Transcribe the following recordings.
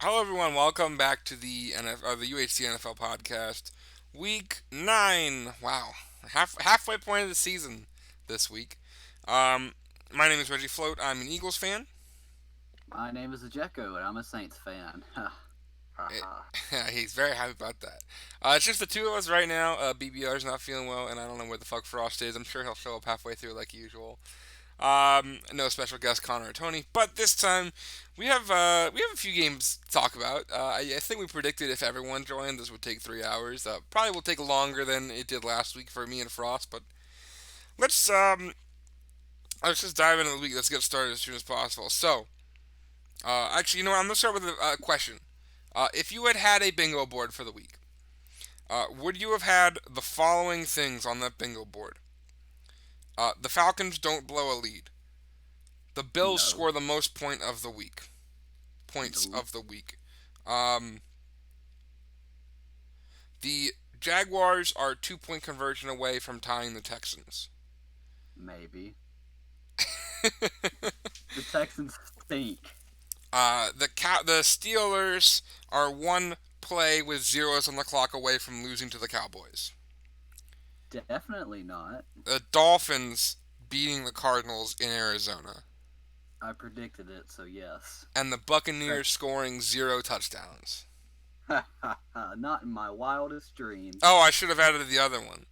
Hello, everyone. Welcome back to the UHC NFL podcast, Week 9. Wow, halfway point of the season this week. Um, my name is Reggie Float. I'm an Eagles fan. My name is Ejecko, and I'm a Saints fan. Ha Eh, ha. He's very happy about that. It's just the two of us right now. BBR's not feeling well, and I don't know where the fuck Frost is. I'm sure he'll show up halfway through like usual. No special guest Connor or Tony, but this time we have a few games to talk about. I think we predicted if everyone joined, this would take 3 hours. Probably will take longer than it did last week for me and Frost, but let's um, let's just dive into the week. Let's get started as soon as possible. So, actually, I'm gonna start with a question. If you had had a bingo board for the week, would you have had the following things on that bingo board? The Falcons don't blow a lead. The Bills No. score the most points Nope. of the week. Um, the Jaguars are 2 point conversion away from tying the Texans. Maybe. The Texans stink. The Steelers are one play with zeros on the clock away from losing to the Cowboys. Definitely not. The Dolphins beating the Cardinals in Arizona. I predicted it, so yes. And the Buccaneers scoring zero touchdowns. Ha ha ha. Not in my wildest dreams. Oh, I should have added the other one.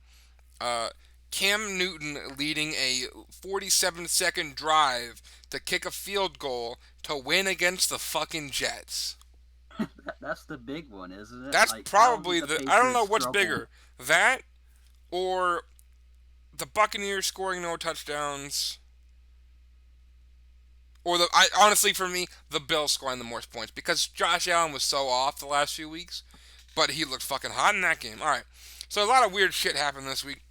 uh, Cam Newton leading a 47-second drive to kick a field goal to win against the fucking Jets. That's the big one, isn't it? That's Like, how did probably the the. I don't know Patriots what's struggle? bigger. That or the Buccaneers scoring no touchdowns. Or honestly, for me, the Bills scoring the most points because Josh Allen was so off the last few weeks, but he looked fucking hot in that game. All right, so a lot of weird shit happened this week.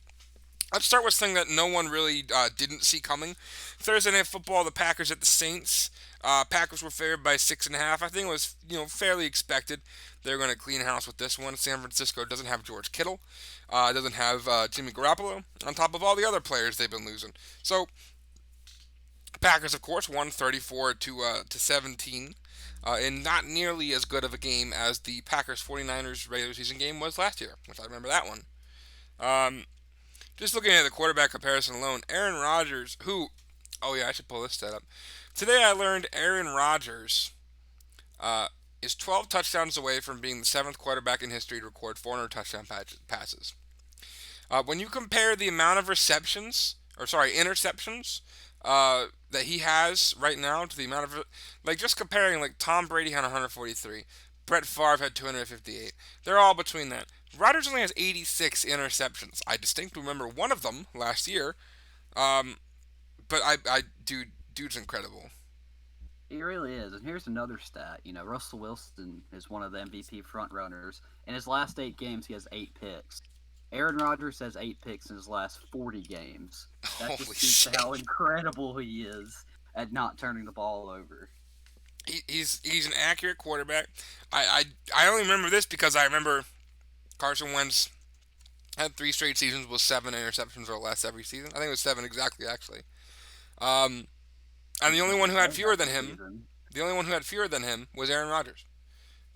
Let's start with something that no one really didn't see coming. Thursday Night Football, the Packers at the Saints. Packers were favored by 6.5. I think it was fairly expected. They're going to clean house with this one. San Francisco doesn't have George Kittle, doesn't have Jimmy Garoppolo, on top of all the other players they've been losing. So Packers, of course, won 34 to 17. In not nearly as good of a game as the Packers 49ers regular season game was last year, which I remember that one. Um, just looking at the quarterback comparison alone, Aaron Rodgers, who, oh yeah, I should pull this stat up. Today I learned Aaron Rodgers uh, is 12 touchdowns away from being the seventh quarterback in history to record 400 touchdown passes. When you compare the amount of interceptions, that he has right now to the amount of, like, just comparing, like, Tom Brady had 143, Brett Favre had 258. They're all between that. Rodgers only has 86 interceptions. I distinctly remember one of them last year. Um, but dude's incredible. He really is. And here's another stat. Russell Wilson is one of the MVP frontrunners. In his last 8 games, he has 8 picks. Aaron Rodgers has 8 picks in his last 40 games. That just Holy speaks to how shit. incredible he is at not turning the ball over. He's an accurate quarterback. I only remember this because I remember Carson Wentz had 3 straight seasons with 7 interceptions or less every season. I think it was 7 exactly, actually. Um, and the He only was one who had banged fewer up than this him, season. the only one who had fewer than him was Aaron Rodgers.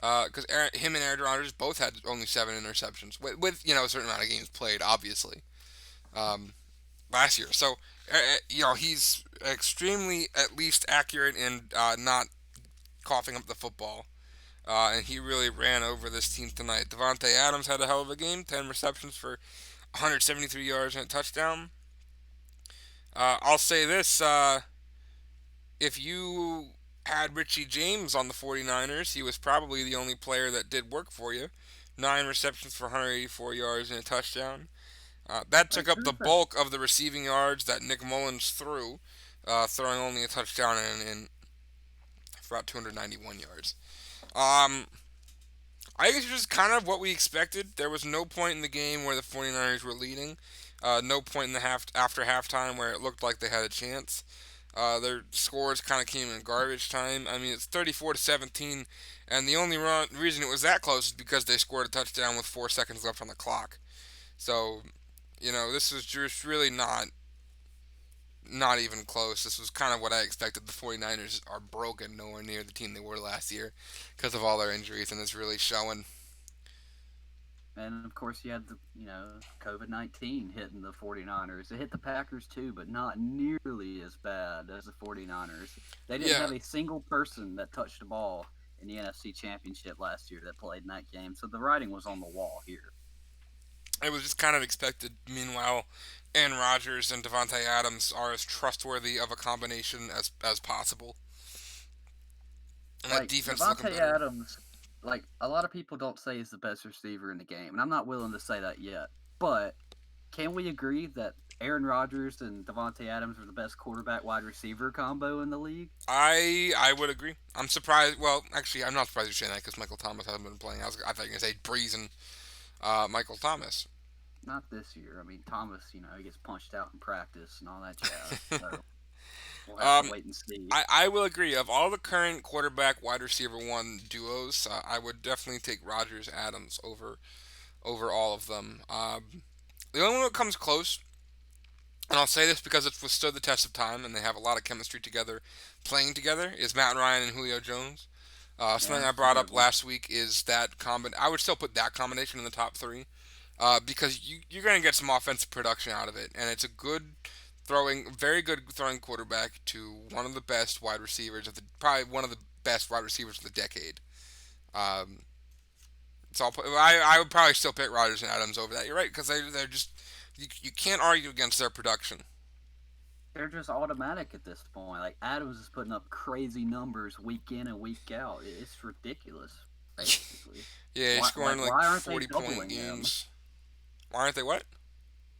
Because him and Aaron Rodgers both had only 7 interceptions with a certain amount of games played, obviously, um, last year. So he's extremely at least accurate in not coughing up the football. And he really ran over this team tonight. Devonte Adams had a hell of a game, 10 receptions for 173 yards and a touchdown. I'll say this: if you had Richie James on the 49ers, he was probably the only player that did work for you. 9 receptions for 184 yards and a touchdown. That took Like, up the who's that? bulk of the receiving yards that Nick Mullins threw, throwing only a touchdown for about 291 yards. Um, I think it's just kind of what we expected. There was no point in the game where the 49ers were leading. No point in the after halftime where it looked like they had a chance. Their scores kind of came in garbage time. I mean, it's 34 to 17, and the only reason it was that close is because they scored a touchdown with 4 seconds left on the clock. So, this is just really not Not even close. This was kind of what I expected. The 49ers are broken, nowhere near the team they were last year because of all their injuries, and it's really showing. And of course, you had the COVID-19 hitting the 49ers. It hit the Packers too, but not nearly as bad as the 49ers. They didn't Yeah, have a single person that touched the ball in the NFC Championship last year that played in that game. So the writing was on the wall here. it was just kind of expected. Meanwhile, Aaron Rodgers and Devonte Adams are as trustworthy of a combination as possible, and that Like defense looking Devonte better. Adams, like a lot of people don't say he's the best receiver in the game, and I'm not willing to say that yet. But can we agree that Aaron Rodgers and Devonte Adams are the best quarterback wide receiver combo in the league? I would agree. I'm surprised. Well, actually, I'm not surprised you're saying that because Michael Thomas hasn't been playing. I thought you were gonna say Breeze and Michael Thomas. Not this year. I mean, Thomas, he gets punched out in practice and all that jazz. So we'll have to um, wait and see. I will agree. Of all the current quarterback wide receiver one duos, I would definitely take Rodgers Adams over all of them. The only one that comes close, and I'll say this because it's withstood the test of time and they have a lot of chemistry together, playing together, is Matt Ryan and Julio Jones. Yeah, Something I that's a brought good up one. last week is that I would still put that combination in the top three, because you're going to get some offensive production out of it, and it's a very good throwing quarterback to one of the best wide receivers probably one of the best wide receivers of the decade. Um, so I would probably still pick Rodgers and Adams over that. You're right because they're just you can't argue against their production. They're just automatic at this point. Like Adams is putting up crazy numbers week in and week out. It's ridiculous, basically. Yeah, he's Why, scoring like, like why aren't they 40-point doubling him? games. Why aren't they what?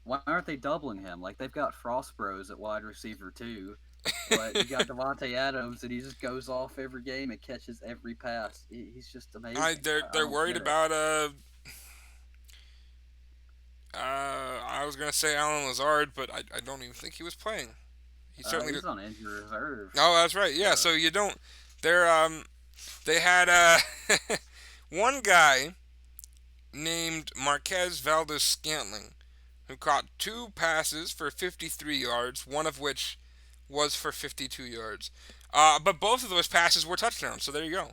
Why aren't they doubling him? Like they've got Frost Bros at wide receiver too, but you got Devonte Adams and he just goes off every game and catches every pass. He's just amazing. I They're don't worried get it. about I was gonna say Alan Lazard, but I don't even think he was playing. He certainly did. He's on injury reserve. Oh, that's right. Yeah. So So you don't. They're they had one guy named Marquez Valdez Scantling who caught two passes for 53 yards, one of which was for 52 yards. But both of those passes were touchdowns. So there you go.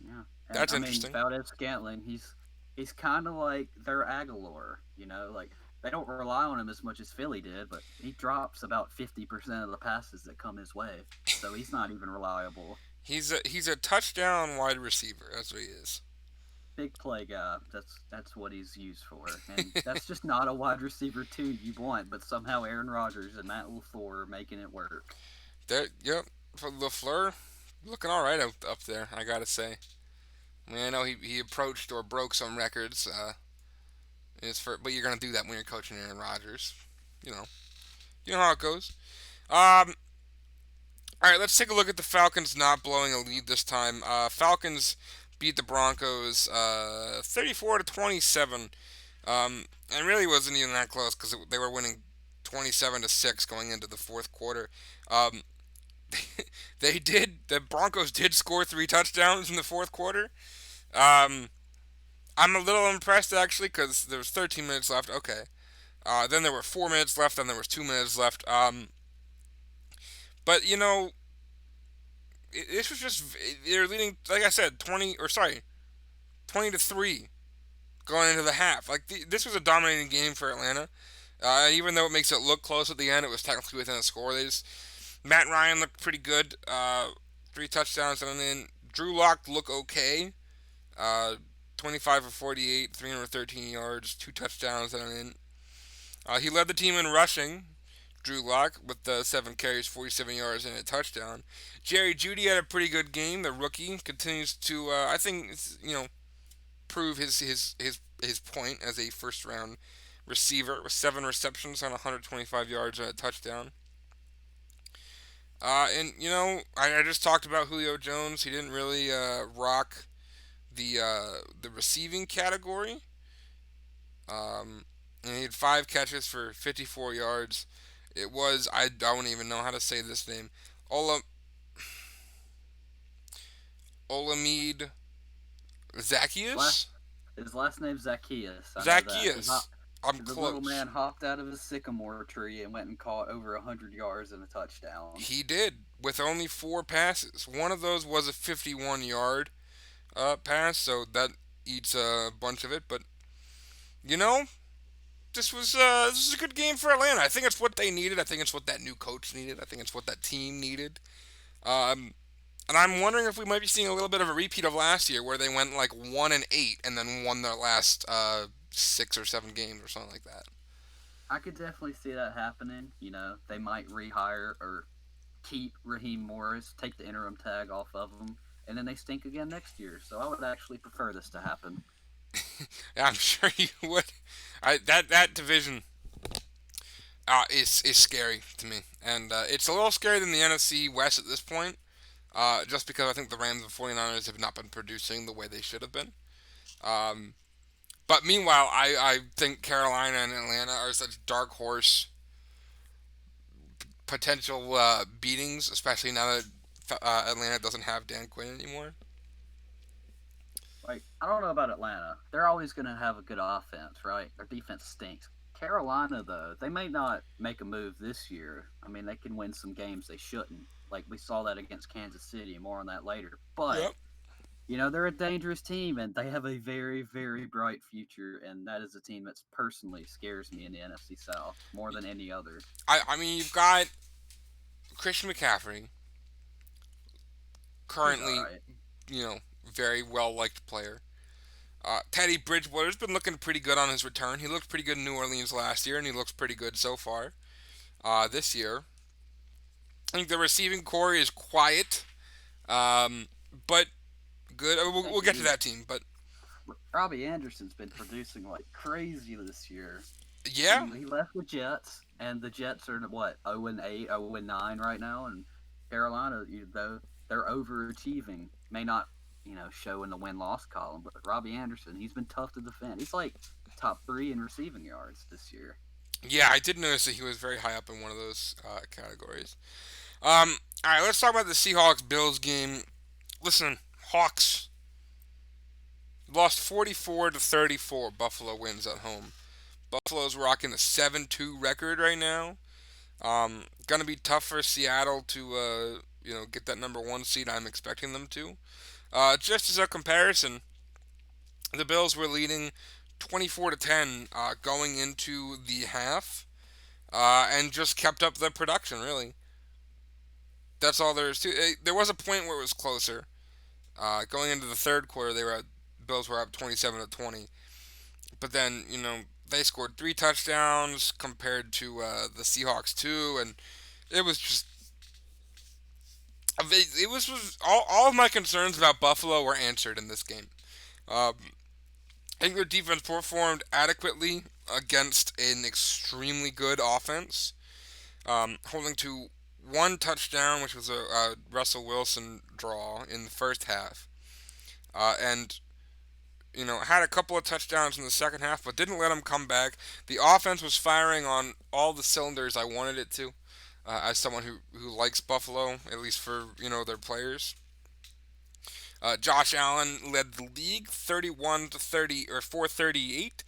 yeah, and That's I mean interesting. Valdez Scantling, he's kind of like their Aguilar. Like they don't rely on him as much as Philly did, but he drops about 50% of the passes that come his way. So he's not even reliable. He's a touchdown wide receiver. That's what he is. Big play guy. That's what he's used for, and that's just not a wide receiver two you want. But somehow Aaron Rodgers and Matt LaFleur are making it work. There, yep. For Lafleur, looking all right up there. I gotta say. I mean, I know he approached or broke some records. But you're gonna do that when you're coaching Aaron Rodgers. You know, you know how it goes. All right, let's take a look at the Falcons not blowing a lead this time. Falcons beat the Broncos 34-27. And really wasn't even that close because they were winning 27-6 going into the fourth quarter. Um, the Broncos did score three touchdowns in the fourth quarter. Um, I'm a little impressed actually because there was 13 minutes left. Okay. Then there were 4 minutes left. Then there was 2 minutes left. But this was just they're leading. Like I said, 20 to 3 going into the half. This was a dominating game for Atlanta. Even though it makes it look close at the end, it was technically within a score. Matt Ryan looked pretty good. Three touchdowns and then Drew Lock looked okay. Uh, 25 for 48, 313 yards, two touchdowns and then he led the team in rushing. Drew Lock with the 7 carries, 47 yards, and a touchdown. Jerry Jeudy had a pretty good game. The rookie continues to, I think, prove his point as a first round receiver with 7 receptions on 125 yards and a touchdown. And I just talked about Julio Jones. He didn't really rock the receiving category. And he had 5 catches for 54 yards. It was I don't even know how to say this name. Ola Olamide His last Zacchaeus. his last name's Zacchaeus. I know that. Zacchaeus. I'm The little close. man hopped out of his sycamore tree and went and caught over 100 yards and a touchdown. He did with only 4 passes. One of those was a 51-yard pass, so that eats a bunch of it. But you know, this was a good game for Atlanta. I think it's what they needed. I think it's what that new coach needed. I think it's what that team needed. Um, and I'm wondering if we might be seeing a little bit of a repeat of last year, where they went like 1-8 and then won their last 6 or 7 games or something like that. I could definitely see that happening. You know, they might rehire or keep Raheem Morris, take the interim tag off of him, and then they stink again next year. So I would actually prefer this to happen. I'm sure you would. That division is scary to me, and it's a little scarier than the NFC West at this point. Just because I think the Rams and 49ers have not been producing the way they should have been. Um, but meanwhile, I think Carolina and Atlanta are such dark horse potential beatings, especially now that Atlanta doesn't have Dan Quinn anymore. Like, I don't know about Atlanta. They're always going to have a good offense, right? Their defense stinks. Carolina, though, they may not make a move this year. I mean, they can win some games they shouldn't. Like, we saw that against Kansas City. More on that later. But, Yep. you know, they're a dangerous team, and they have a very, very bright future. And that is a team that personally scares me in the NFC South more than any other. I mean, you've got Christian McCaffrey, He's all currently, right. very well liked player. Teddy Bridgewater's been looking pretty good on his return. He looked pretty good in New Orleans last year, and he looks pretty good so far this year. I think the receiving core is quiet, but good. We'll Thank get to you. that team, but Robbie Anderson's been producing like crazy this year. yeah, He left the Jets, and the Jets are what 0-8, 0-9 right now, and Carolina, though they're overachieving, may not show in the win loss column. But Robbie Anderson, he's been tough to defend. He's like top three in receiving yards this year. yeah, I did notice that he was very high up in one of those categories. All right, let's talk about the Seahawks Bills game. Listen, Hawks lost 44-34. Buffalo wins at home. Buffalo's rocking a 7-2 record right now. Gonna be tough for Seattle to get that number one seed. I'm expecting them to. Just as a comparison, the Bills were leading 24-10 going into the half, and just kept up the production. Really, that's all there is to. There was a point where it was closer. Going into the third quarter, Bills were up 27-20, but then they scored 3 touchdowns compared to the Seahawks two, and it was just it was all of my concerns about Buffalo were answered in this game. Um, I think their defense performed adequately against an extremely good offense, holding to 1 touchdown, which was a Russell Wilson draw in the first half, and had a couple of touchdowns in the second half, but didn't let them come back. The offense was firing on all the cylinders I wanted it to. As someone who likes Buffalo, at least for their players. Josh Allen led the league 31-30 or 438.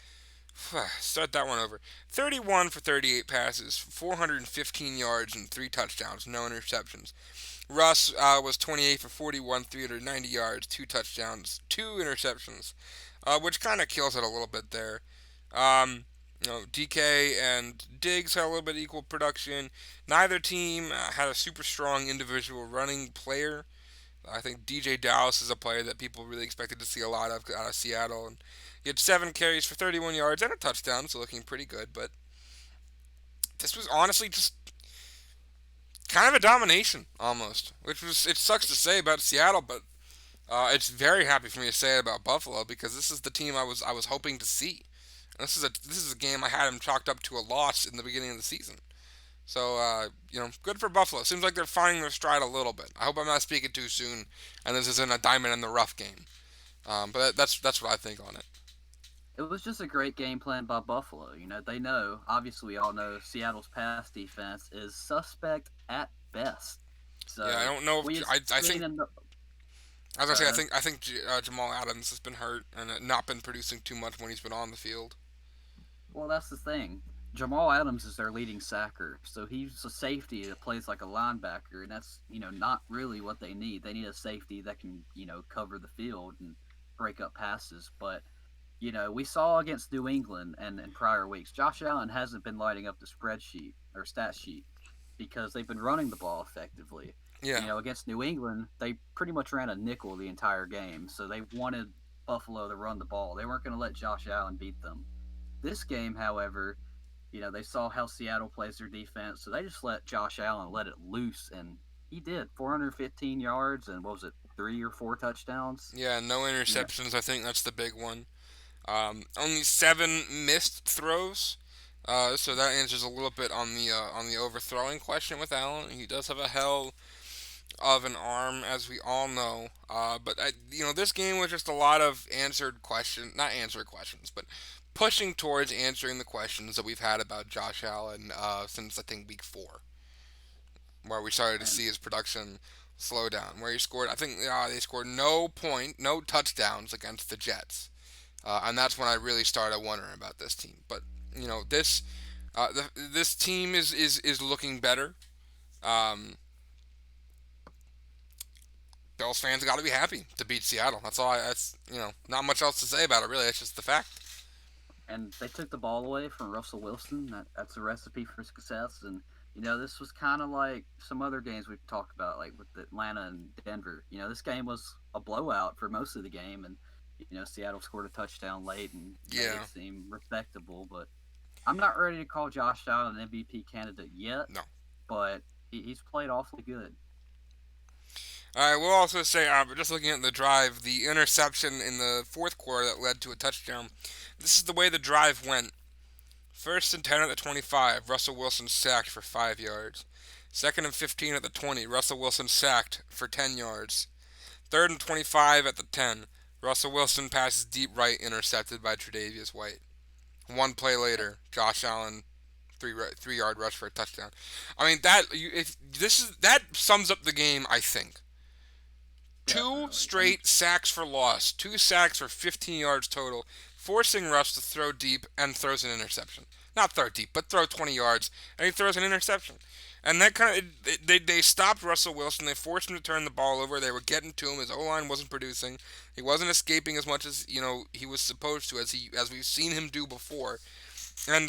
Start that one over. 31 for 38 passes, 415 yards and 3 touchdowns, no interceptions. Russ was 28 for 41, 390 yards, 2 touchdowns, 2 interceptions, which kind of kills it a little bit there. Um, DK and Diggs had a little bit of equal production. Neither team had a super strong individual running player. I think DJ Dallas is a player that people really expected to see a lot of out of Seattle. And he had 7 carries for 31 yards and a touchdown, so looking pretty good. But this was honestly just kind of a domination almost, which was it sucks to say about Seattle, but it's very happy for me to say it about Buffalo because this is the team I was hoping to see. This is a game I had them chalked up to a loss in the beginning of the season. So good for Buffalo. Seems like they're finding their stride a little bit. I hope I'm not speaking too soon, and this isn't a diamond in the rough game. But that's what I think on it. It was just a great game plan by Buffalo. You know, they know, obviously, we all know Seattle's pass defense is suspect at best. Yeah, I So don't know we if had I think seen in the. I was gonna Go say ahead. I think Jamal Adams has been hurt and not been producing too much when he's been on the field. Well, that's the thing. Jamal Adams is their leading sacker, so he's a safety that plays like a linebacker, and that's not really what they need. They need a safety that can cover the field and break up passes. But we saw against New England and in prior weeks, Josh Allen hasn't been lighting up the spreadsheet or stat sheet because they've been running the ball effectively. Yeah, Against New England, they pretty much ran a nickel the entire game, so they wanted Buffalo to run the ball. They weren't going to let Josh Allen beat them. This game, however, they saw how Seattle plays their defense, so they just let Josh Allen let it loose, and he did 415 yards and what was it, 3 or 4 touchdowns? yeah, no Yeah, interceptions. I think that's the big one. Only 7 missed throws. So that answers a little bit on the overthrowing question with Allen. He does have a hell of an arm, as we all know. But this game was just a lot of answered questions, not answered questions, but pushing towards answering the questions that we've had about Josh Allen since I think week 4, where we started to and see his production slow down. Where he scored, I think they scored no touchdowns against the Jets, and that's when I really started wondering about this team. But this team is looking better. Um, Bills fans got to be happy to beat Seattle. That's all. That's not much else to say about it. Really, it's just the fact. and they took the ball away from Russell Wilson. That's a recipe for success. And this was kind of like some other games we've talked about, like with Atlanta and Denver. This game was a blowout for most of the game, and Seattle scored a touchdown late and made Yeah. it seem respectable. But I'm not ready to call Josh Allen an MVP candidate yet, No. but he's played awfully good. All right. We'll also say, just looking at the drive, the interception in the fourth quarter that led to a touchdown. This is the way the drive went. First and 10 at the 25, Russell Wilson sacked for 5 yards. Second and 15 at the 20, Russell Wilson sacked for 10 yards. Third and 25 at the 10, Russell Wilson passes deep right, intercepted by Tre'Davious White. One play later, Josh Allen 3 yard rush for a touchdown. I mean if this is that sums up the game. I think two Definitely. And straight sacks for loss, 2 sacks for 15 yards total, forcing Russ to throw deep and throws an interception. Not throw deep, but throw 20 yards and he throws an interception. And that kind of they stopped Russell Wilson. They forced him to turn the ball over. They were getting to him. His O line wasn't producing. He wasn't escaping as much as he was supposed to, as we've seen him do before. And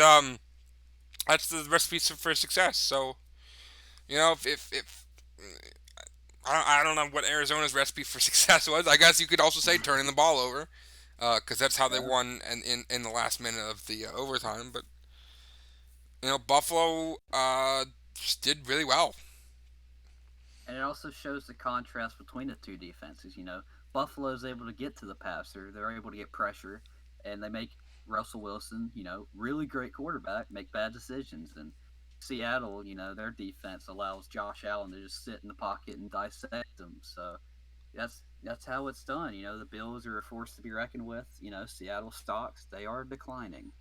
that's the recipe for success. So if I don't know what Arizona's recipe for success was. I guess you could also say turning the ball over, because that's how they yeah, won in the last minute of the overtime. But Buffalo just did really well. and it also shows the contrast between the two defenses. Buffalo's able to get to the passer, they're able to get pressure, and they make Russell Wilson, really great quarterback, make bad decisions. And Seattle, their defense allows Josh Allen to just sit in the pocket and dissect them. So that's how it's done. The Bills are a force to be reckoned with. Seattle stocks, they are declining.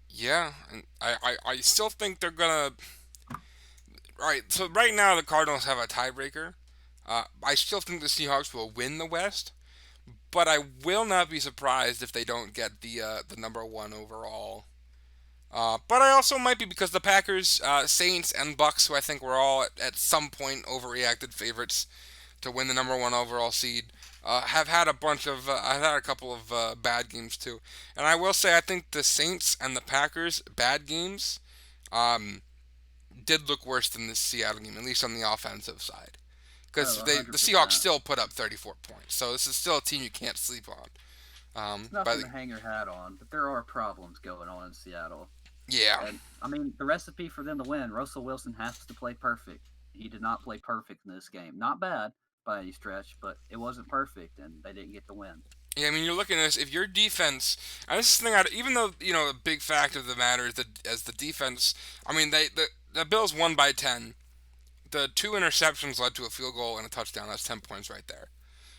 Yeah, and I still think they're gonna. Right, so right now the Cardinals have a tiebreaker. I still think the Seahawks will win the West, but I will not be surprised if they don't get the number one overall. But I also might be because the Packers, Saints, and Bucks, who I think were all at some point overreacted favorites to win the number one overall seed, have had I've had a couple of bad games too. And I will say I think the Saints and the Packers bad games um, did look worse than the Seattle game, at least on the offensive side. Because Oh, the Seahawks 100%. still put up 34 points, so this is still a team you can't sleep on. It's But nothing to hang your hat on, but there are problems going on in Seattle. yeah, And I mean, the recipe for them to win, Russell Wilson has to play perfect. He did not play perfect in this game. Not bad by any stretch, but it wasn't perfect, and they didn't get the win. yeah. I mean, you're looking at this. If your defense, and this is the thing, even though a big factor of the matter is that as the defense, I mean, the Bills won by 10. The two interceptions led to a field goal and a touchdown. That's 10 points right there.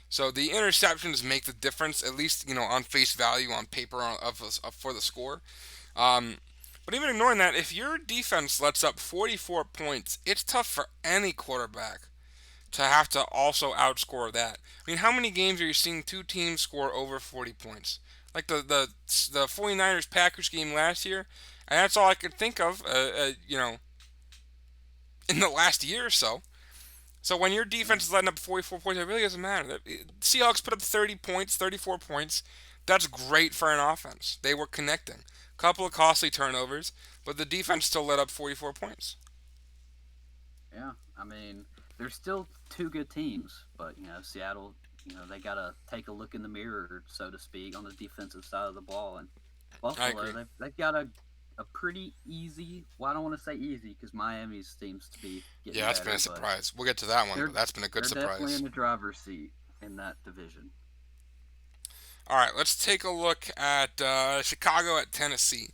So the interceptions make the difference, at least on face value on paper for the score. Um, but even ignoring that, if your defense lets up 44 points, it's tough for any quarterback to have to also outscore that. I mean, how many games are you seeing two teams score over 40 points? like the 49ers Packers game last year, and that's all I could think of. In the last year or so. So when your Yeah, defense is letting up 44 points, it really doesn't matter. Seahawks put up 30 points, 34 points. That's great for an offense. They were connecting. Couple of costly turnovers, but the defense still let up 44 points. yeah. I mean, there's still two good teams, but Seattle, they gotta take a look in the mirror, so to speak, on the defensive side of the ball. And I Buffalo, agree. they've got a pretty easy. Well, I don't want to say easy because Miami seems to be getting Yeah, that's been better, a but surprise. We'll get to that one, but they're that's been a good they're definitely in surprise. the driver's seat in that division. All right, let's take a look at Chicago at Tennessee.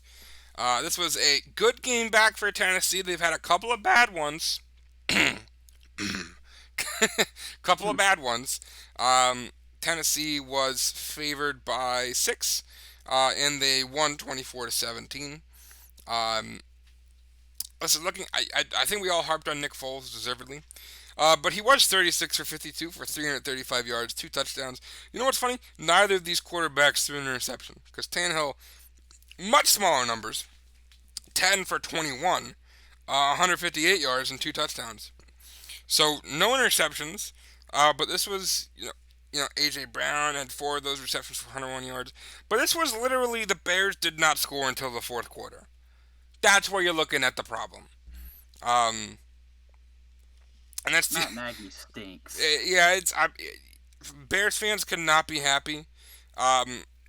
This was a good game back for Tennessee. They've had a couple of bad ones. Couple of bad ones. Um, Tennessee was favored by 6, and they won 24-17. Um, listen, I think we all harped on Nick Foles deservedly. But he was 36 for 52 for 335 yards, 2 touchdowns. You know what's funny? Neither of these quarterbacks threw an interception because Tannehill, much smaller numbers, 10 for 21, 158 yards and 2 touchdowns. So no interceptions. But this was AJ Brown had 4 of those receptions for 101 yards. But this was literally the Bears did not score until the fourth quarter. That's where you're looking at the problem. Um, and that's Matt Nagy stinks. yeah. Bears fans could not be happy.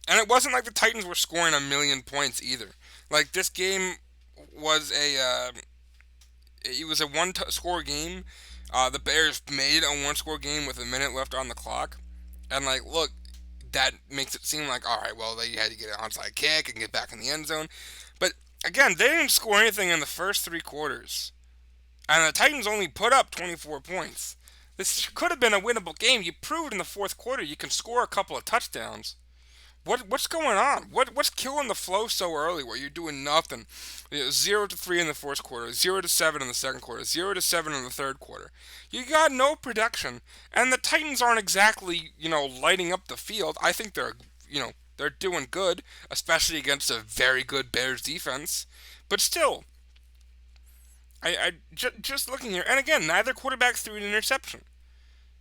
And it wasn't like the Titans were scoring a million points either. Like this game was a one score game. The Bears made a one-score game with a minute left on the clock, and like, look, that makes it seem like all right. Well, they had to get an onside kick and get back in the end zone, but again, they didn't score anything in the first 3 quarters, and the Titans only put up 24 points. This could have been a winnable game. You proved in the fourth quarter you can score a couple of touchdowns. What's going on? What's killing the flow so early where you're doing nothing? 0-3 in the first quarter, 0-7 in the second quarter, 0-7 in the third quarter. You got no production, and the Titans aren't exactly lighting up the field. I think they're doing good, especially against a very good Bears defense. But still, just looking here, and again, neither quarterback threw an interception,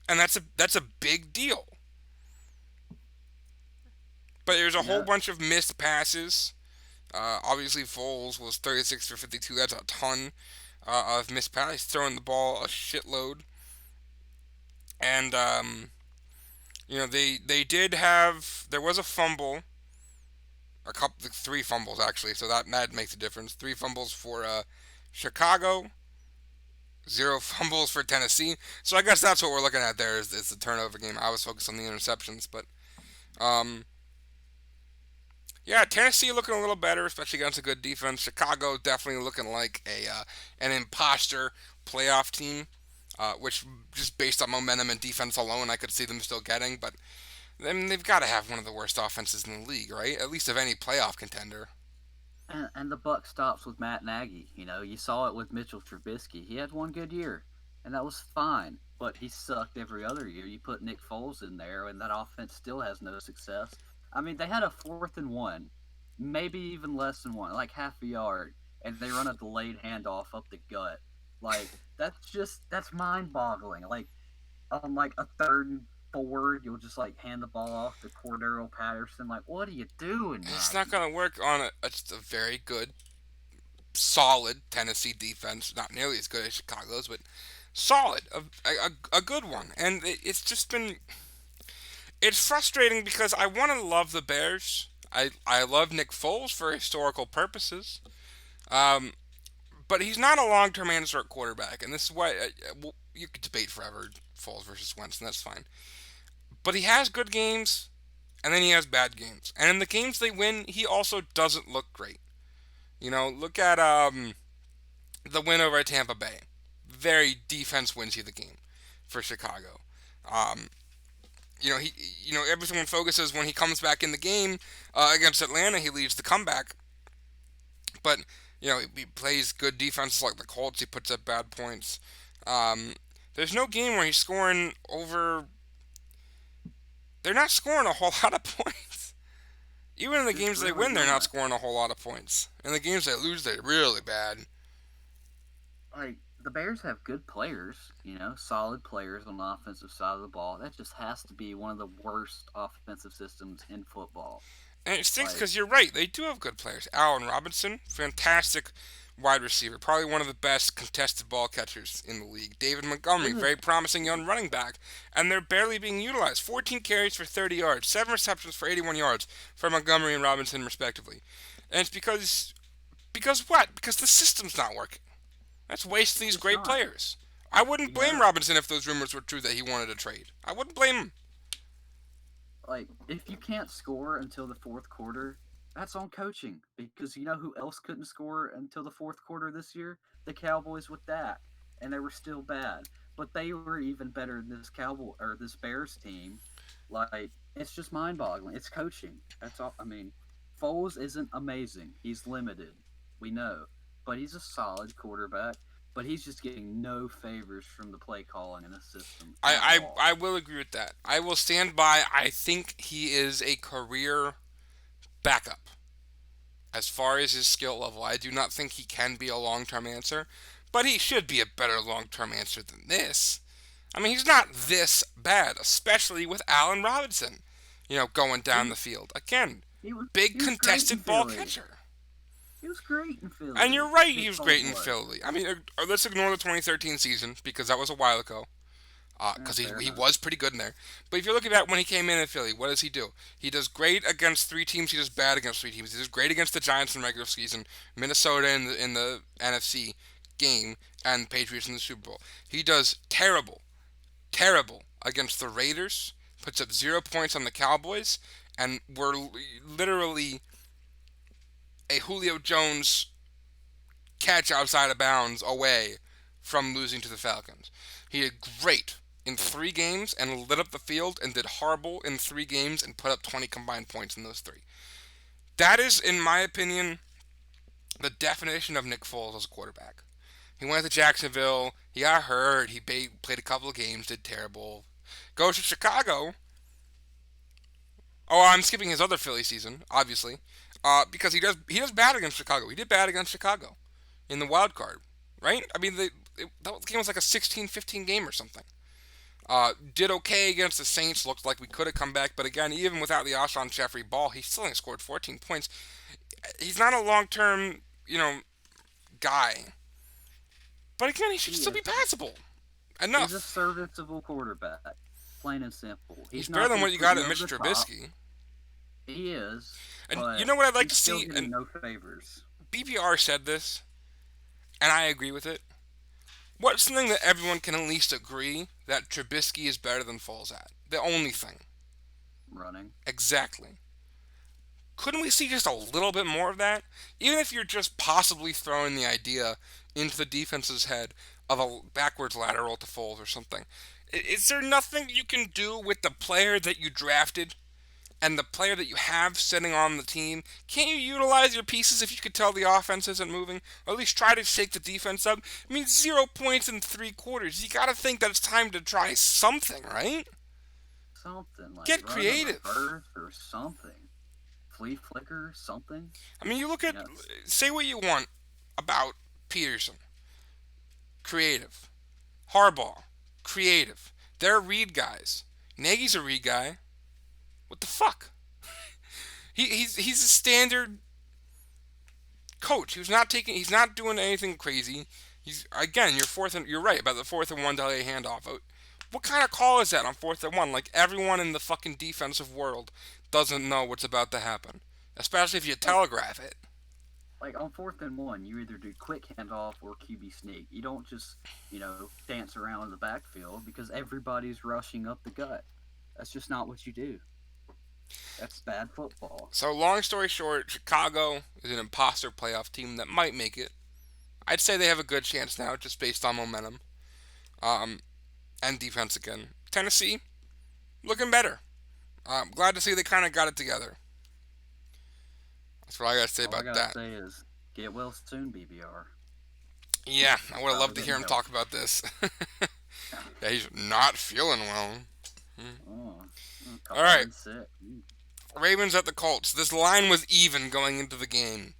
and that's a big deal. But there's a whole Yeah, bunch of missed passes. Obviously, Foles was 36 for 52. That's a ton of missed passes. He's throwing the ball a shitload. And, they did have. There was a fumble. A couple, 3 fumbles, actually. So that makes a difference. 3 fumbles for Chicago. 0 fumbles for Tennessee. So I guess that's what we're looking at there is the turnover game. I was focused on the interceptions. But, um, yeah, Tennessee looking a little better, especially against a good defense. Chicago definitely looking like an imposter playoff team, which just based on momentum and defense alone, I could see them still getting. But I mean, they've got to have one of the worst offenses in the league, right? At least of any playoff contender. and the buck stops with Matt Nagy. You saw it with Mitchell Trubisky. He had one good year, and that was fine. But he sucked every other year. You put Nick Foles in there, and that offense still has no success. I mean, they had a 4th and 1, maybe even less than one, like half a yard, and they run a delayed handoff up the gut. Like that's mind-boggling. Like on like a 3rd and 4, you'll just like hand the ball off to Cordero Patterson. Like, what are you doing, It's not Nagy? going to work on just a very good, solid Tennessee defense. Not nearly as good as Chicago's, but solid, a good one. And it's just been it's frustrating because I want to love the Bears. I love Nick Foles for historical purposes. Um, but he's not a long term answer at quarterback, and this is why you could debate forever Foles versus Wentz, and that's fine. But he has good games, and then he has bad games, and in the games they win, he also doesn't look great. Look at the win over at Tampa Bay. Very defense wins you the game for Chicago. Um, he, everyone focuses when he comes back in the game against Atlanta. He leads the comeback, but he plays good defenses like the Colts. He puts up bad points. Um, there's no game where he's scoring over. They're not scoring a whole lot of points. Even in the Just games they really win, they're not not. scoring a whole lot of points. In the games they lose, they're really bad. Like the Bears have good players, solid players on the offensive side of the ball. That just has to be one of the worst offensive systems in football. And it stinks Like because you're right. They do have good players. Allen Robinson, fantastic wide receiver. Probably one of the best contested ball catchers in the league. David Montgomery, it is, very promising young running back. And they're barely being utilized. 14 carries for 30 yards, 7 receptions for 81 yards for Montgomery and Robinson, respectively. And it's because what? Because the system's not working. That's wasting these it's great not. players. I wouldn't You blame know, Robinson if those rumors were true that he wanted to trade. I wouldn't blame him. like if you can't score until the fourth quarter, that's on coaching. Because you know who else couldn't score until the fourth quarter this year? The Cowboys with Dak, and they were still bad. But they were even better than this Bears team. Like it's just mind-boggling. It's coaching. That's all. I mean, Foles isn't amazing. He's limited. We know, but he's a solid quarterback. But he's just getting no favors from the play calling in the system at all. I will agree with that. I will stand by. I think he is a career backup as far as his skill level. I do not think he can be a long term answer, but he should be a better long term answer than this. I mean, he's not this bad, especially with Allen Robinson, going down He the field. Again, he was big he was great in contested ball Philly. catcher. He was great in And Philly. you're right, he Nick was great Foles in was. Philly. I mean, let's ignore the 2013 season because that was a while ago. Because Fair he enough. was pretty good in there. But if you're looking at when he came in Philly, what does he do? He does great against three teams. He does bad against three teams. He does great against the Giants in the regular season, Minnesota in the NFC game, and Patriots in the Super Bowl. He does terrible against the Raiders. Puts up 0 points on the Cowboys, and we're literally a Julio Jones catch outside of bounds away from losing to the Falcons. He did great in 3 games and lit up the field, and did horrible in 3 games and put up 20 combined points in those three. That is, in my opinion, the definition of Nick Foles as a quarterback. He went to Jacksonville. He got hurt. He played a couple of games, did terrible. Goes to Chicago. Oh, I'm skipping his other Philly season, obviously, because he does bad against Chicago. He did bad against Chicago in the wild card, right? I mean, that game was like a 16-15 game or something. Did okay against the Saints. Looked like we could have come back, but again, even without the Alshon Jeffrey ball, he still only scored 14 points. He's not a long-term, guy. But again, he should He still be is. passable. He's a Enough. serviceable quarterback, plain and simple. He's He's better not than going what to you put got you at over Mitch the top. Trubisky. He is, And you but know what I'd like he's to still see? getting And no favors. BPR said this, and I agree with it. What's something that everyone can at least agree that Trubisky is better than Foles at? The only thing. Running. Exactly. Couldn't we see just a little bit more of that? Even if you're just possibly throwing the idea into the defense's head of a backwards lateral to Foles or something. Is there nothing you can do with the player that you drafted and the player that you have sitting on the team? Can't you utilize your pieces if you could tell the offense isn't moving? Or at least try to shake the defense up? I mean, 0 points in 3 quarters. You gotta think that it's time to try something, right? Something like Get run the creative. reverse or something. Flea flicker, something. I mean, you look You at, know, say what you want about Peterson. Creative. Harbaugh. Creative. They're read guys. Nagy's a read guy. What the fuck? He's a standard coach. He's not doing anything crazy. He's again, you're right about the 4th and 1 delay handoff. What kind of call is that on 4th and 1? Like everyone in the fucking defensive world doesn't know what's about to happen, especially if you like telegraph it. like on 4th and 1, you either do quick handoff or QB sneak. You don't just dance around in the backfield because everybody's rushing up the gut. That's just not what you do. That's bad football. So long story short, Chicago is an imposter playoff team that might make it. I'd say they have a good chance now, just based on momentum, um, and defense again. Tennessee looking better. I'm glad to see they kind of got it together. That's what I got to say All I about gotta that. say is get well soon, BBR. Yeah, I would have Probably loved to hear getting him talk healthy. about this. Yeah, he's not feeling well. Oh, All call right, in sick. Ravens at the Colts. This line was even going into the game,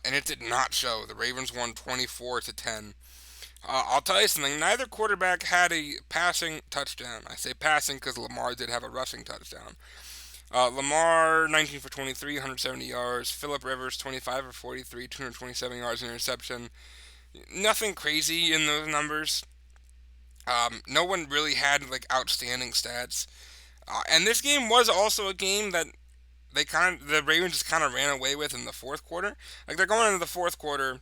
and it did not show. The Ravens won 24-10. I'll tell you something. Neither quarterback had a passing touchdown. I say passing because Lamar did have a rushing touchdown. Lamar, 19 for 23, 170 yards. Phillip Rivers, 25 for 43, 227 yards and interception. Nothing crazy in those numbers. No one really had like outstanding stats. And this game was also a game that the Ravens just kind of ran away with in the fourth quarter. Like they're going into the fourth quarter.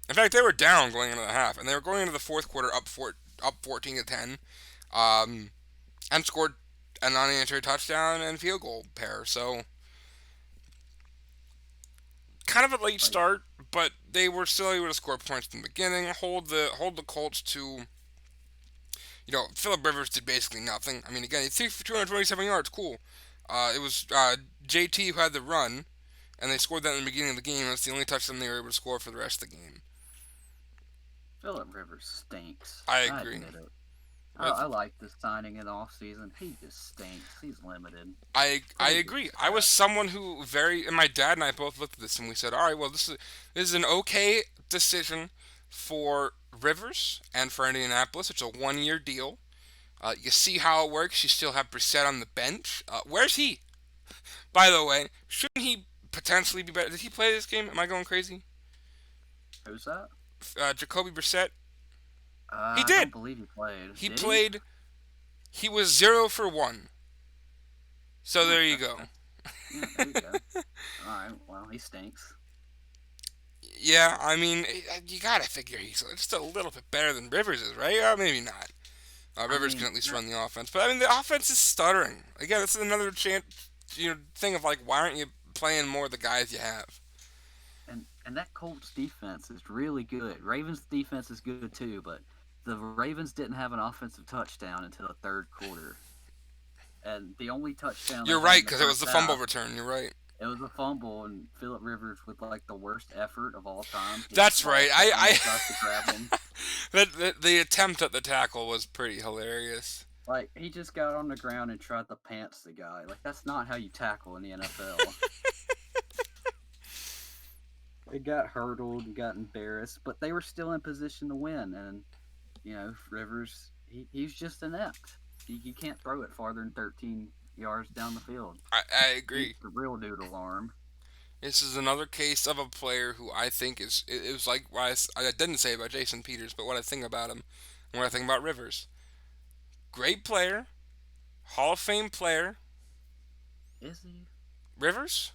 In fact, they were down going into the half, and they were going into the fourth quarter up 14-10, and scored an unanswered touchdown and field goal pair. So kind of a late Like, start, but they were still able to score points in the beginning, hold the Colts to. Philip Rivers did basically nothing. I mean, again, he threw for 227 yards. Cool. It was JT who had the run, and they scored that in the beginning of the game. That's the only touchdown they were able to score for the rest of the game. Philip Rivers stinks. I I agree. admit it. With I like this signing in the offseason. He just stinks. He's limited. I Pretty agree. I was crap. someone who and my dad and I both looked at this and we said, all right, well, this is an okay decision for Rivers and for Indianapolis. It's a 1 year deal. You see how it works. You still have Brissett on the bench. Where's he? By the way, shouldn't he potentially be better? Did he play this game? Am I going crazy? Who's that? Jacoby Brissett. He I don't did. believe he played. He Did he? played. He was 0 for 1. So Hmm, there you that's go. okay. Yeah, there you go. All right. Well, he stinks. Yeah, I mean, you gotta figure he's just a little bit better than Rivers is, right? Maybe not. I Rivers can mean, at least run the offense, but I mean, the offense is stuttering. Again, this is another thing of like, why aren't you playing more of the guys you have? and that Colts defense is really good. Ravens defense is good too, but the Ravens didn't have an offensive touchdown until the third quarter, and the only touchdown they You're had right, in the because it was first the fumble half, return. You're right. it was a fumble, and Philip Rivers with like the worst effort of all time. He just That's right. lost it and I, tries to grab him. the attempt at the tackle was pretty hilarious. Like he just got on the ground and tried to pants the guy. Like that's not how you tackle in the NFL. It got hurdled and got embarrassed, but they were still in position to win. And Rivers, he's just inept. You can't throw it farther than 13 yards down the field. I He's agree. the real noodle arm. This is another case of a player who I think is. It was like what I didn't say about Jason Peters, but what I think about him and what I think about Rivers. Great player, Hall of Fame player, Is he? Rivers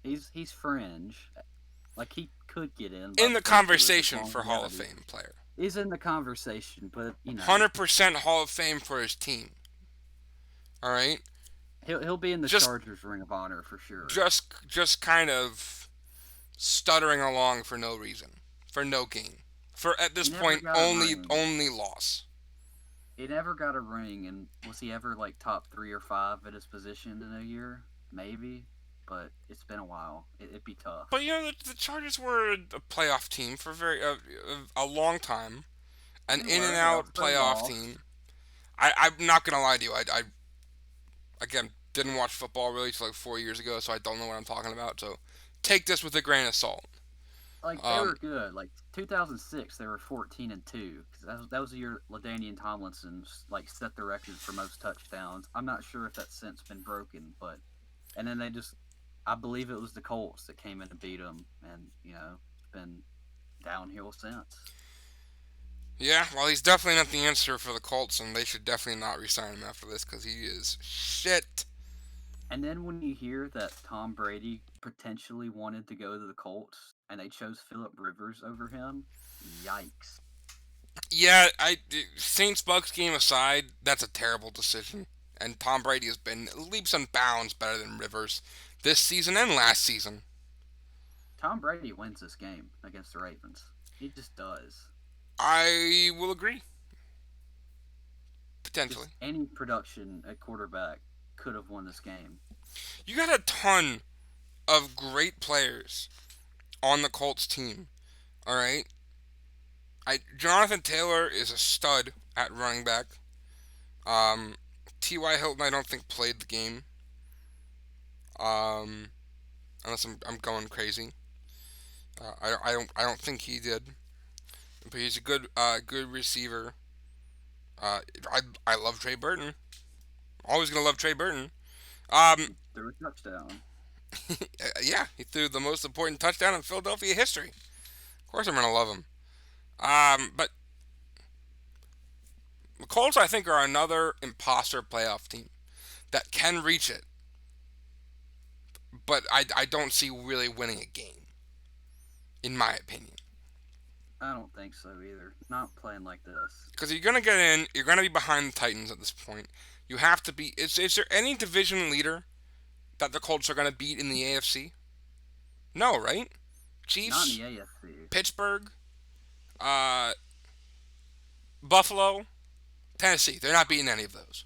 He's fringe. Like he could get in by in the virtue of his conversation for Hall of longevity. Fame player. He's in the conversation, but 100% Hall of Fame for his team. All right, he'll be in the just Chargers Ring of Honor for sure. just kind of stuttering along for no reason, for no gain, for at He this never point got a only ring. only loss. He never got a ring, and was he ever like top 3 or 5 at his position in a year? Maybe, but it's been a while. It'd be tough. But the Chargers were a playoff team for a long time, an They in and were. They out also playoff lost. team. I'm not gonna lie to you. I again didn't watch football really till like 4 years ago, so I don't know what I'm talking about. So take this with a grain of salt. Like they Um, were good. Like 2006, they were 14-2. 'Cause that was the year LaDainian Tomlinson like set the record for most touchdowns. I'm not sure if that's since been broken, but and then I believe it was the Colts that came in to beat them, and it's been downhill since. yeah, well, he's definitely not the answer for the Colts, and they should definitely not resign him after this because he is shit. And then when you hear that Tom Brady potentially wanted to go to the Colts and they chose Philip Rivers over him, yikes. Yeah, Saints Bucks game aside, that's a terrible decision. And Tom Brady has been leaps and bounds better than Rivers this season and last season. Tom Brady wins this game against the Ravens. He just does. I will agree. Potentially. Just any production at quarterback could have won this game. You got a ton of great players on the Colts team. All right. Jonathan Taylor is a stud at running back. Um, T.Y. Hilton, I don't think played the game. Um, unless I'm going crazy. I don't think he did, but he's a good receiver. I love Trey Burton. Always gonna love Trey Burton. Um, He threw a touchdown. yeah, he threw the most important touchdown in Philadelphia history. Of course, I'm gonna love him. But the Colts, I think, are another imposter playoff team that can reach it, but I don't see really winning a game, in my opinion. I don't think so either. Not playing like this. Because you're gonna get in, you're gonna be behind the Titans at this point. You have to be. Is there any division leader that the Colts are gonna beat in the AFC? No, right? Not in Chiefs, the AFC. Pittsburgh, uh, Buffalo, Tennessee. They're not beating any of those.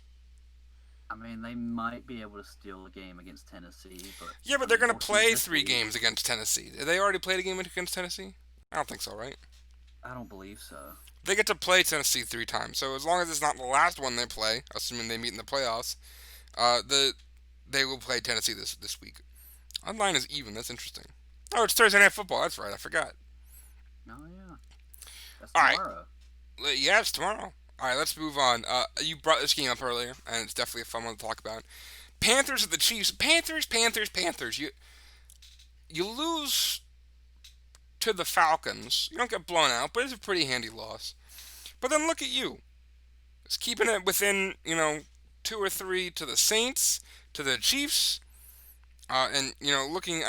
I mean, they might be able to steal a game against Tennessee, but Yeah, I but they're mean, gonna we'll see play this three week. games against Tennessee. Did they already played a game against Tennessee? I don't think so, right? I don't believe so. They get to play Tennessee three times. So as long as it's not the last one they play, assuming they meet in the playoffs, the they will play Tennessee this week. Our line is even. That's interesting. Oh, it's Thursday Night Football. That's right. I forgot. Oh yeah, that's All right. tomorrow. Yeah, it's tomorrow. All right, let's move on. You brought this game up earlier, and it's definitely a fun one to talk about. Panthers at the Chiefs. Panthers. You lose to the Falcons. You don't get blown out, but it's a pretty handy loss. But then look at you. It's keeping it within, two or three to the Saints, to the Chiefs, and looking.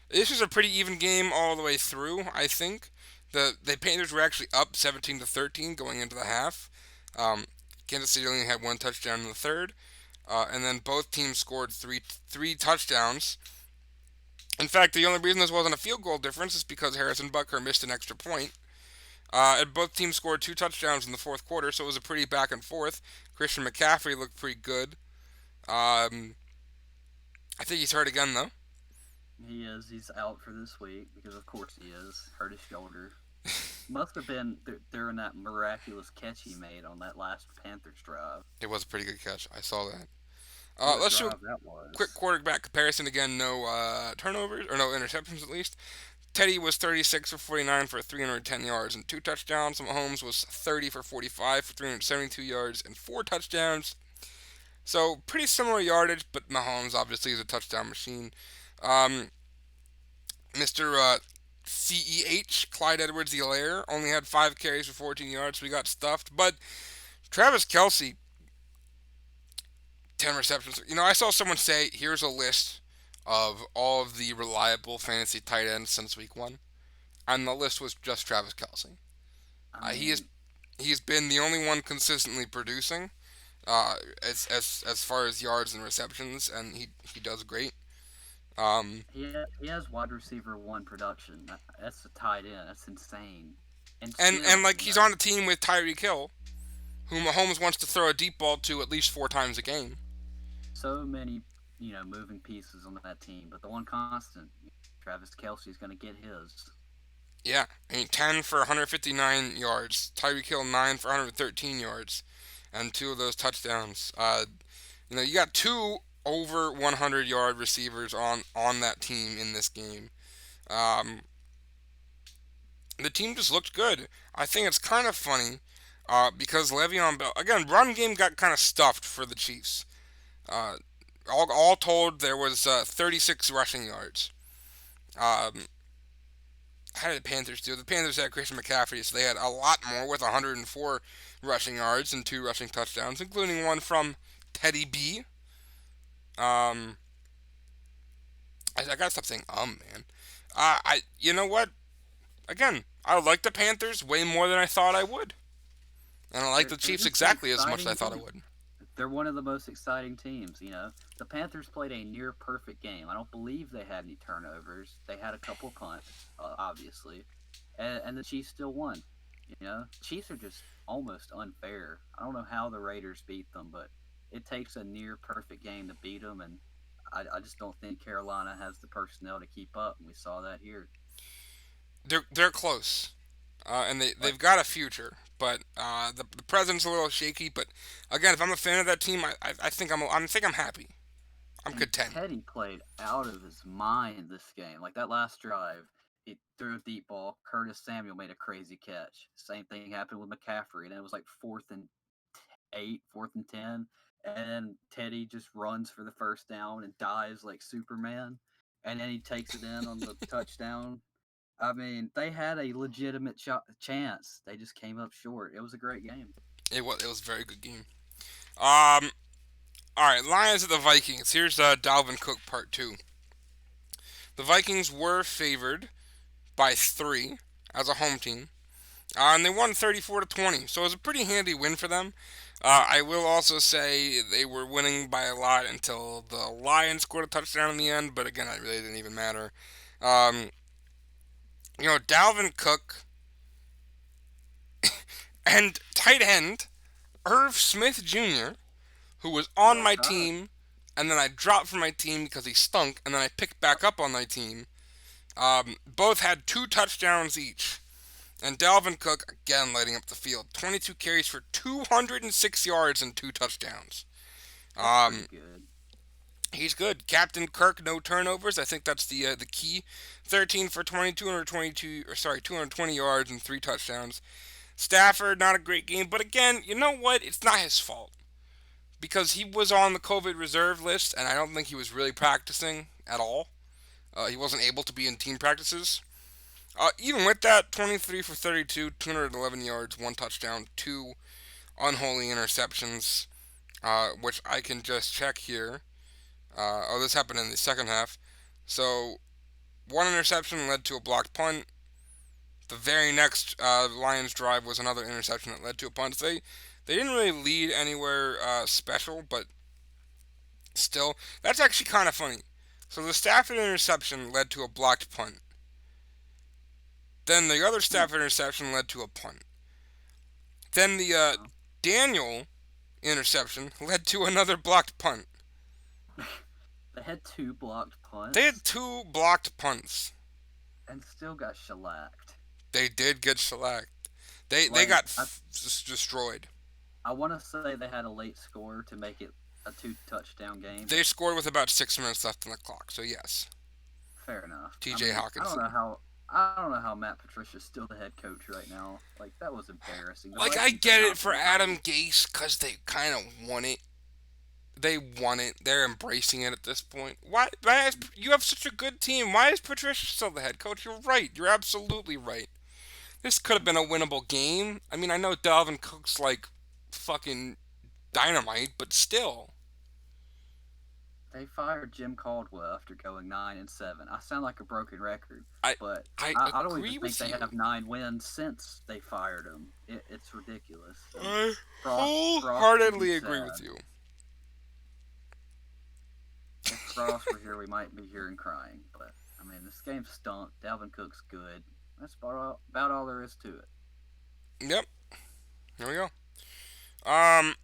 This was a pretty even game all the way through. I think the Panthers were actually up 17-13 going into the half. Um, Kansas City only had one touchdown in the third, and then both teams scored three touchdowns. In fact, the only reason this wasn't a field goal difference is because Harrison Butker missed an extra point. And both teams scored two touchdowns in the fourth quarter, so it was a pretty back and forth. Christian McCaffrey looked pretty good. Um, I think he's hurt again though. He is. He's out for this week because, of course, he is. Hurt his shoulder. Must have been during that miraculous catch he made on that last Panthers drive. It was a pretty good catch. I saw that. What a Let's do a drive that quick was. quarterback comparison again. No turnovers or no interceptions at least. Teddy was 36 for 49 for 310 yards and two touchdowns. Mahomes was 30 for 45 for 372 yards and four touchdowns. So pretty similar yardage, but Mahomes obviously is a touchdown machine. Um, Mr. CEH, Clyde Edwards-Helaire, only had 5 carries for 14 yards, so we got stuffed. But Travis Kelsey, 10 receptions. I saw someone say, here's a list of all of the reliable fantasy tight ends since week one. And the list was just Travis Kelsey. I He is mean, he's been the only one consistently producing as far as yards and receptions, and he does great. Um, he has wide receiver one production. That's a tight end. That's insane. And and still, like he's on a team with Tyreek Hill, who Mahomes wants to throw a deep ball to at least 4 times a game. so many moving pieces on that team, but the one constant, Travis Kelsey is going to get his. Yeah, I mean 10 for 159 yards, Tyreek Hill 9 for 113 yards, and two of those touchdowns. You got two over 100-yard receivers on that team in this game. Um, the team just looked good. I think it's kind of funny because Le'Veon Bell again, run game got kind of stuffed for the Chiefs. Uh, all told, there was 36 rushing yards. Um, how did the Panthers do? The Panthers had Christian McCaffrey, so they had a lot more with 104 rushing yards and two rushing touchdowns, including one from Teddy B. Um, I gotta stop saying man. You know what? Again, I like the Panthers way more than I thought I would, and I like the They're Chiefs just an exactly as much as I exciting thought I team. would. They're one of the most exciting teams. The Panthers played a near perfect game. I don't believe they had any turnovers. They had a couple punts, obviously, and the Chiefs still won. Chiefs are just almost unfair. I don't know how the Raiders beat them, but it takes a near perfect game to beat them, and I just don't think Carolina has the personnel to keep up. And we saw that here. They're close, and But they've got a future. But the present's a little shaky. But again, if I'm a fan of that team, I think I'm happy. I'm And content. Teddy played out of his mind this game. Like that last drive, he threw a deep ball. Curtis Samuel made a crazy catch. Same thing happened with McCaffrey, and it was like 4th and 8, 4th and 10, and Teddy just runs for the first down and dives like Superman, and then he takes it in on the touchdown. I mean, they had a legitimate chance. They just came up short. It was a great game. It was a very good game. Um, all right, Lions at the Vikings. Here's Dalvin Cook part two. The Vikings were favored by 3 as a home team. And they won 34-20, so it was a pretty handy win for them. I will also say they were winning by a lot until the Lions scored a touchdown in the end, but again, it really didn't even matter. Um, Dalvin Cook and tight end Irv Smith Jr., who was on Roll my Tide. team, and then I dropped from my team because he stunk, and then I picked back up on my team. Both had 2 touchdowns each. And Dalvin Cook, again, lighting up the field. 22 carries for 206 yards and 2 touchdowns. That's pretty Um, good. he's good. Captain Kirk, no turnovers. I think that's the key. 13 for 222, or sorry, 220 yards and 3 touchdowns. Stafford, not a great game. But again, you know what? It's not his fault. Because he was on the COVID reserve list, and I don't think he was really practicing at all. He wasn't able to be in team practices. Even with that, 23 for 32, 211 yards, 1 touchdown, 2 unholy interceptions, which I can just check here. This happened in the second half. So, one interception led to a blocked punt. The very next Lions drive was another interception that led to a punt. So they didn't really lead anywhere special, but still, that's actually kind of funny. So the Stafford interception led to a blocked punt. Then the other Hmm. Stafford interception led to a punt. Then the Wow. Daniel interception led to another blocked punt. They had 2 blocked They punts had 2 blocked punts. and still got shellacked. They did get shellacked. They Like got destroyed. I want to say they had a late score to make it a 2 touchdown game. They scored with about 6 minutes left on the clock. So yes, Fair enough. I T.J. mean, Hawkinson. I don't know how Matt Patricia's still the head coach right now. Like that was embarrassing. The Like I Vikings have get it not for been Adam great. Gase because they kind of won it. They won it. They're embracing it at this point. You have such a good team? Why is Patricia still the head coach? You're right. You're absolutely right. This could have been a winnable game. I mean, I know Dalvin Cook's like fucking dynamite, but still. They fired Jim Caldwell after going 9-7. I sound like a broken record, I but I I don't even agree think with they you. have 9 wins since they fired him. It's ridiculous. And I Frost would be wholeheartedly agree with sad. you. If Frost were here, we might be hearing crying. But I mean, this game stunk. Dalvin Cook's good. That's about all there is to it. Yep. Here we go. Um.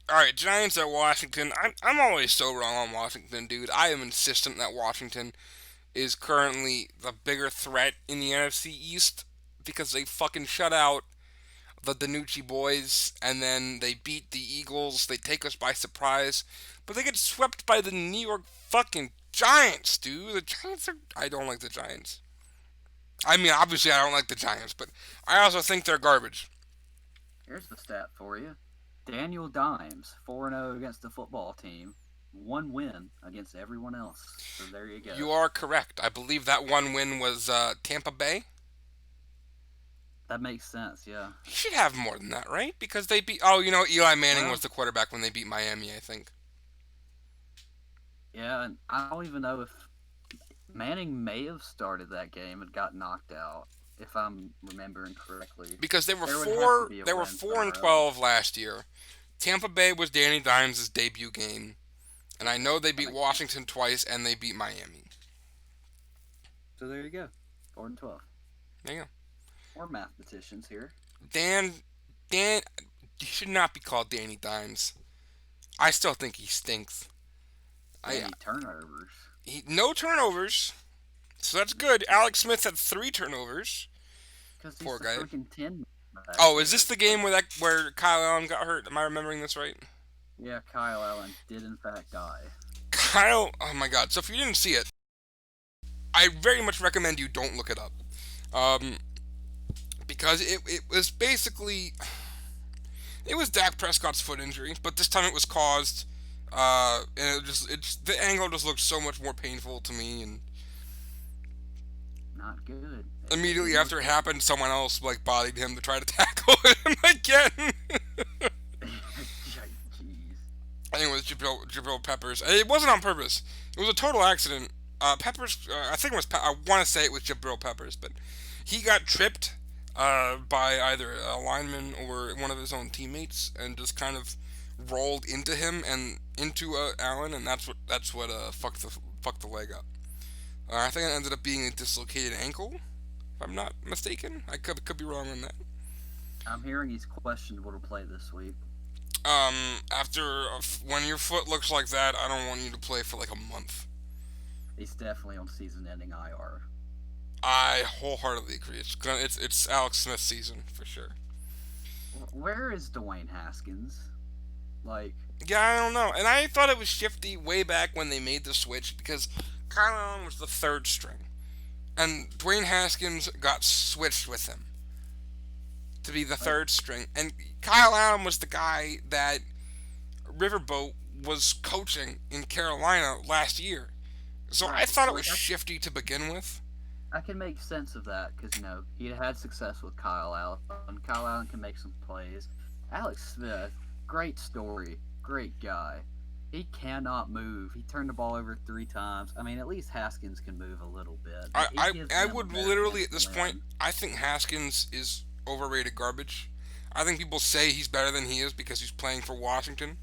All right, Giants at Washington. I'm always so wrong on Washington, dude. I am insistent that Washington is currently the bigger threat in the NFC East because they fucking shut out the Danucci boys and then they beat the Eagles. They take us by surprise, but they get swept by the New York fucking Giants, dude. The Giants are. I don't like the Giants. I mean, obviously, I don't like the Giants, but I also think they're garbage. Here's the stat for you. Daniel Dimes, 4-0 against the football team, 1 win against everyone else. So there you go. You are correct. I believe that one win was Tampa Bay. That makes sense, yeah. He should have more than that, right? Because they beat. Oh, Eli Manning was Well, the quarterback when they beat Miami, I think. yeah, and I don't even know if Manning may have started that game and got knocked out, if I'm remembering correctly. Because they were There would have to four. be a They were win 4-12 somewhere else. last year. Tampa Bay was Danny Dimes' debut game, and I know they That beat makes sense. Washington twice and they beat Miami. So there you go. 4-12. There you go. We're mathematicians here. Dan, Dan, he should not be called Danny Dimes. I still think he stinks. I Danny turnovers. no turnovers, so that's good. Alex Smith had 3 turnovers. Because he's Poor the guy. freaking 10 back Oh, is this there. the Like, game where Kyle Allen got hurt? Am I remembering this right? yeah, Kyle Allen did in fact die. Kyle, oh my god. So if you didn't see it, I very much recommend you don't look it up. Um, because it was basically it was Dak Prescott's foot injury, but this time it was caused. And it's the angle just looked so much more painful to me, and Not good. It immediately didn't look after it good. happened, someone else like bodied him to try to tackle him again. Jeez. I think it was Jabril Peppers. It wasn't on purpose. It was a total accident. Peppers, I think it was. I want to say it was Jabril Peppers, but he got tripped by either a lineman or one of his own teammates, and just kind of rolled into him and into Allen, and that's what fucked the leg up. I think it ended up being a dislocated ankle, if I'm not mistaken. I could be wrong on that. I'm hearing he's questionable to play this week. When your foot looks like that, I don't want you to play for like a month. He's definitely on season-ending IR. I wholeheartedly agree. It's Alex Smith's season for sure. Where is Dwayne Haskins? Like, Yeah, I don't know. And I thought it was shifty way back when they made the switch because Kyle Allen was the third string, and Dwayne Haskins got switched with him to be the like third string, and Kyle Allen was the guy that Riverboat was coaching in Carolina last year. So I right. thought it was Like shifty to begin with. I can make sense of that because he had success with Kyle Allen. Kyle Allen can make some plays. Alex Smith, great story, great guy. He cannot move. He turned the ball over 3 times. I mean, at least Haskins can move a little bit. I, It I, gives I them a would better literally chance at to this point, win. I think Haskins is overrated garbage. I think people say he's better than he is because he's playing for Washington.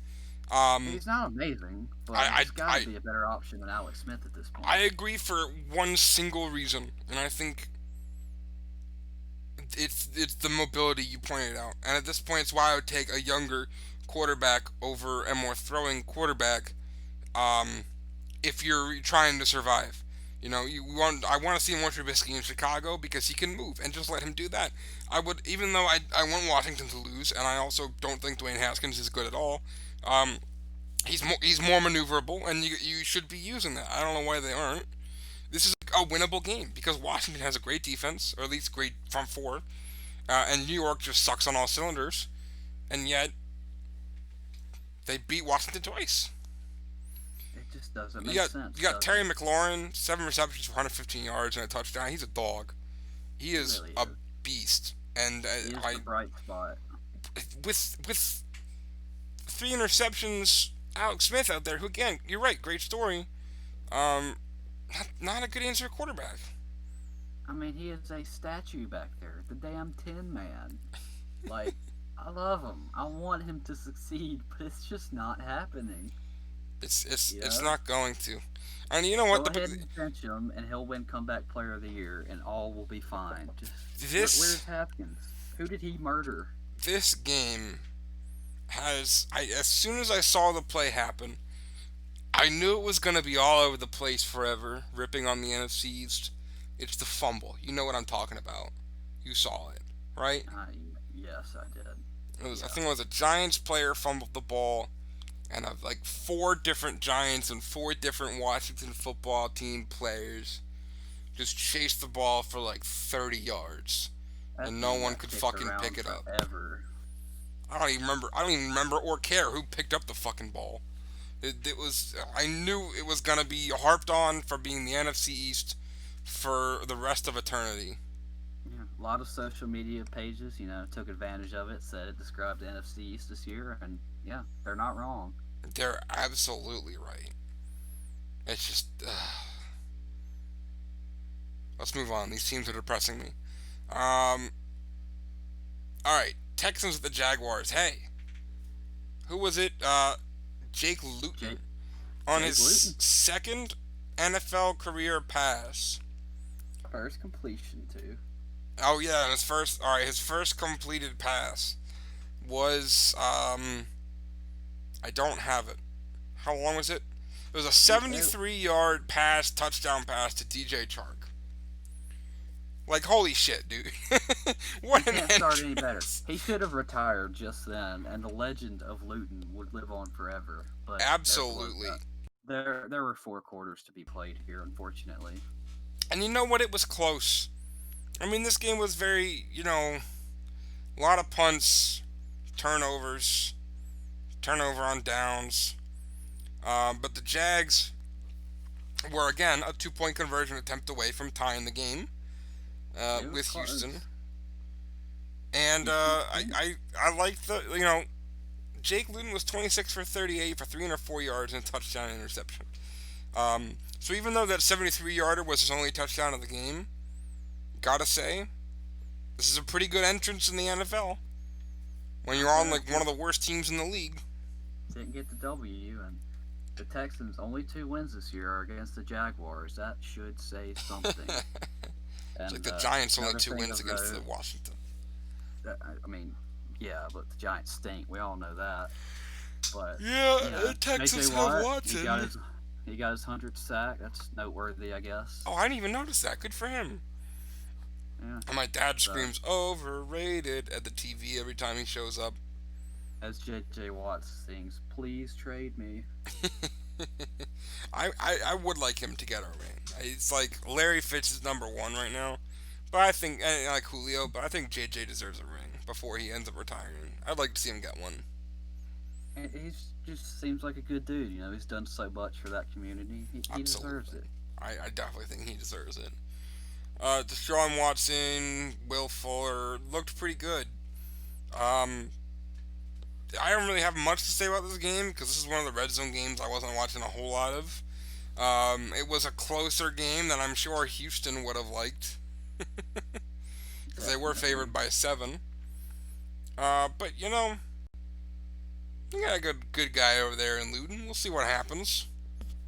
Um, He's not amazing, but I, he's got to I, be a better option than Alex Smith at this I point. agree for one single reason, and I think it's the mobility you pointed out. And at this point, it's why I would take a younger quarterback over a more throwing quarterback. Um, if you're trying to survive. I want to see more Trubisky in Chicago because he can move and just let him do that. I would, even though I want Washington to lose, and I also don't think Dwayne Haskins is good at all. Um, he's more maneuverable, and you should be using that. I don't know why they aren't. This is a winnable game because Washington has a great defense, or at least great front four, and New York just sucks on all cylinders, and yet they beat Washington twice. It just doesn't You make got sense, you got does Terry it? McLaurin, 7 receptions for 115 yards and a touchdown. He's a dog. He He is really a is. beast. And He is I the bright spot. with 3 interceptions, Alex Smith out there, who again, you're right, great story. Um, not a good answer quarterback. I mean, he is a statue back there, the damn Tin Man. Like, I love him. I want him to succeed, but it's just not happening. It's You not going to. And you know what? Go ahead and bench him, and he'll win Comeback Player of the Year, and all will be fine. Just where's This Haskins? Who did he murder? this game as soon as I saw the play happen, I knew it was going to be all over the place forever, ripping on the NFC East. It's the fumble. You know what I'm talking about. You saw it, right? Yes, I did. I Yeah, think it was a Giants player fumbled the ball, and of like 4 different Giants and 4 different Washington football team players just chased the ball for like 30 yards, that and no thing one got could kicked fucking around pick it up. forever. I don't even remember. I don't even remember or care who picked up the fucking ball. It was. I knew it was gonna be harped on for being the NFC East for the rest of eternity. Yeah, a lot of social media pages, took advantage of it, said it described the NFC East this year, and yeah, they're not wrong. They're absolutely right. It's just. Let's move on. These teams are depressing me. Um. All right. Texans at the Jaguars. Hey, who was it? Jake Luton Jake, on Jake his Luton, second NFL career pass. first completion too. Oh yeah, his first. All right, his first completed pass was. I don't have it. How long was it? It was a It 73-yard pass, touchdown pass to DJ Chark. Like holy shit, dude! He What an can't start any better. entrance! He should have retired just then, and the legend of Luton would live on forever. But there goes Absolutely. that. There were 4 quarters to be played here, unfortunately. And you know what? It was close. I mean, this game was very, a lot of punts, turnovers, turnover on downs. But the Jags were again a 2 point conversion attempt away from tying the game It was with Houston. close. And Houston. I like Jake Luton was 26 for 38 for 304 yards and a touchdown and interception. So even though that 73 yarder was his only touchdown of the game, gotta say, this is a pretty good entrance in the NFL when you're Not on bad. like one of the worst teams in the league. Didn't get the W, and the Texans' only 2 wins this year are against the Jaguars. That should say something. It's like And the Giants only another two thing wins of against the note, Washington. I mean, yeah, but the Giants stink. We all know that. But Yeah, J.J. Texans have Watt, Watson. he got his 100th sack. That's noteworthy, I guess. Oh, I didn't even notice that. Good for him. Yeah. And my dad So screams overrated at the TV every time he shows up. as J.J. Watt sings, "Please trade me." I would like him to get a ring. It's like Larry Fitz is number one right now. But I think, I like Julio, but I think JJ deserves a ring before he ends up retiring. I'd like to see him get one. And he's just seems like a good dude. He's done so much for that community. He deserves Absolutely. it. I definitely think he deserves it. Deshaun Watson, Will Fuller looked pretty good. Um, I don't really have much to say about this game because this is one of the red zone games I wasn't watching a whole lot of. It was a closer game than I'm sure Houston would have liked because they were Definitely. favored by 7. But we got a good guy over there in Luton. We'll see what happens.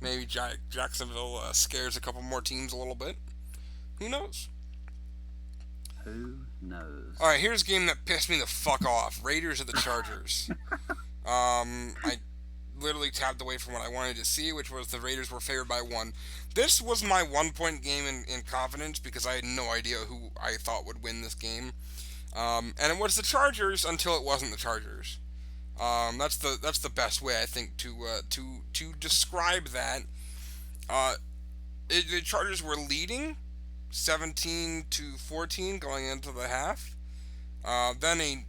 Maybe Jacksonville scares a couple more teams a little bit. Who knows? Who All knows? right, here's a game that pissed me the fuck off. Raiders of the Chargers. I literally tabbed away from what I wanted to see, which was the Raiders were favored by 1. This was my 1 point game in confidence because I had no idea who I thought would win this game. And it was the Chargers until it wasn't the Chargers. That's the best way I think to describe that. Uh, the Chargers were leading 17-14 going into the half. Then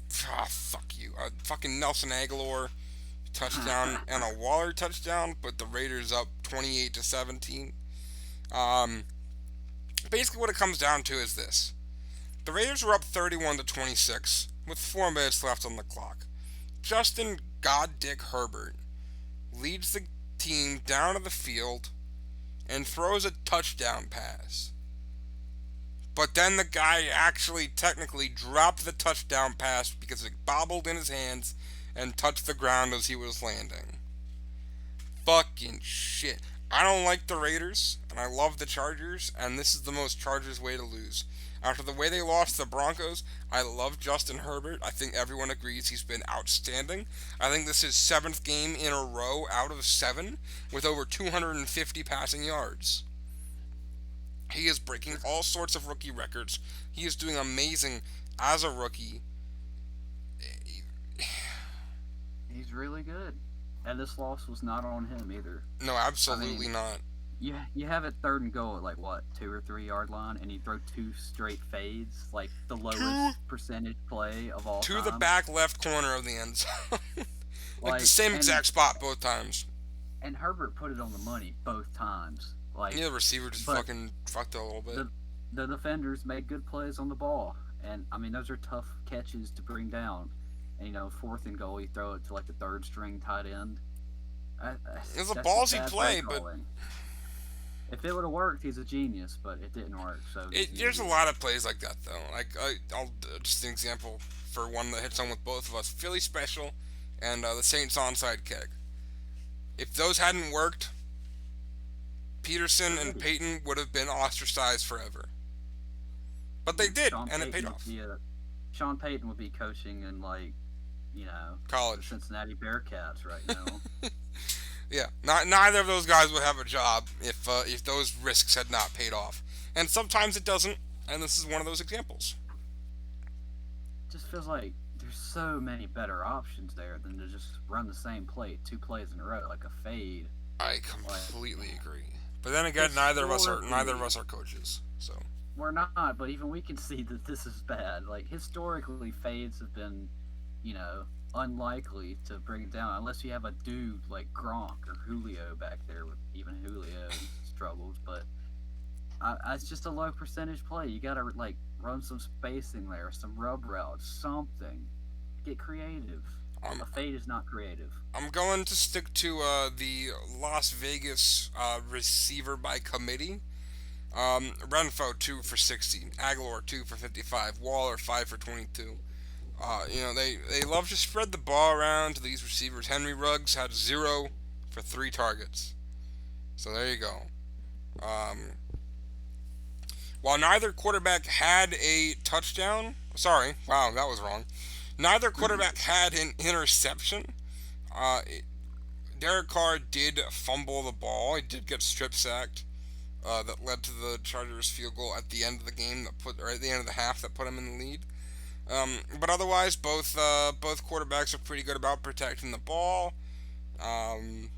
fuck you, fucking Nelson Aguilar touchdown and a Waller touchdown, but the Raiders up 28-17. Um, Basically, what it comes down to is this: the Raiders were up 31-26 with 4 minutes left on the clock. Justin Goddick Herbert leads the team down to the field and throws a touchdown pass. But then the guy actually technically dropped the touchdown pass because it bobbled in his hands and touched the ground as he was landing. Fucking shit. I don't like the Raiders, and I love the Chargers, and this is the most Chargers way to lose. After the way they lost the Broncos, I love Justin Herbert. I think everyone agrees he's been outstanding. I think this is 7th game in a row out of 7 with over 250 passing yards. He is breaking all sorts of rookie records. He is doing amazing as a rookie. He's really good. And this loss was not on him either. No, I absolutely mean, not. you have it 3rd and goal at like what 2 or 3 yard line, and you throw 2 straight fades, like the Two lowest percentage play of all to the time. back left corner of the end zone. Like the Like same exact spot both times. and Herbert put it on the money both times. Like, Yeah, the receiver just but fucking fucked it a little bit. the the defenders made good plays on the ball, and I mean those are tough catches to bring down. And 4th and goal, you throw it to like the 3rd string tight end. It was a That's just ballsy bad play play, but calling. If it would have worked, he's a genius, but it didn't work, so he's an there's a idiot. lot of plays like that though. Like I'll just an example for one that hits on with both of us: Philly special and the Saints onside kick. If those hadn't worked, Peterson They're and idiots. Peyton would have been ostracized forever. But they And did, and it paid off. Sean Payton would be coaching in like the College. Cincinnati Bearcats right now. Yeah, neither of those guys would have a job if those risks had not paid off. And sometimes it doesn't, and this is one of those examples. Just feels like there's so many better options there than to just run the same play 2 plays in a row like a fade. I Like completely agree. But then again, neither of historically, us are coaches. So we're not, but even we can see that this is bad. Like historically, fades have been, you know, unlikely to bring it down unless you have a dude like Gronk or Julio back there. With even Julio struggles, but it's just a low percentage play. You got to like run some spacing there, some rub routes, something. Get creative. I'm A fade is not creative. I'm going to stick to the Las Vegas receiver by committee. Renfro 2 for 60, Aguilar 2 for 55, Waller 5 for 22. They love to spread the ball around to these receivers. Henry Ruggs had 0 for 3 targets. So there you go. Um, while neither quarterback had a touchdown, sorry, wow, that was wrong. Neither quarterback had an interception. Uh, Derek Carr did fumble the ball. He did get strip sacked. That led to the Chargers field goal at the end of the game or at the end of the half that put him in the lead. But otherwise, both quarterbacks are pretty good about protecting the ball. Um,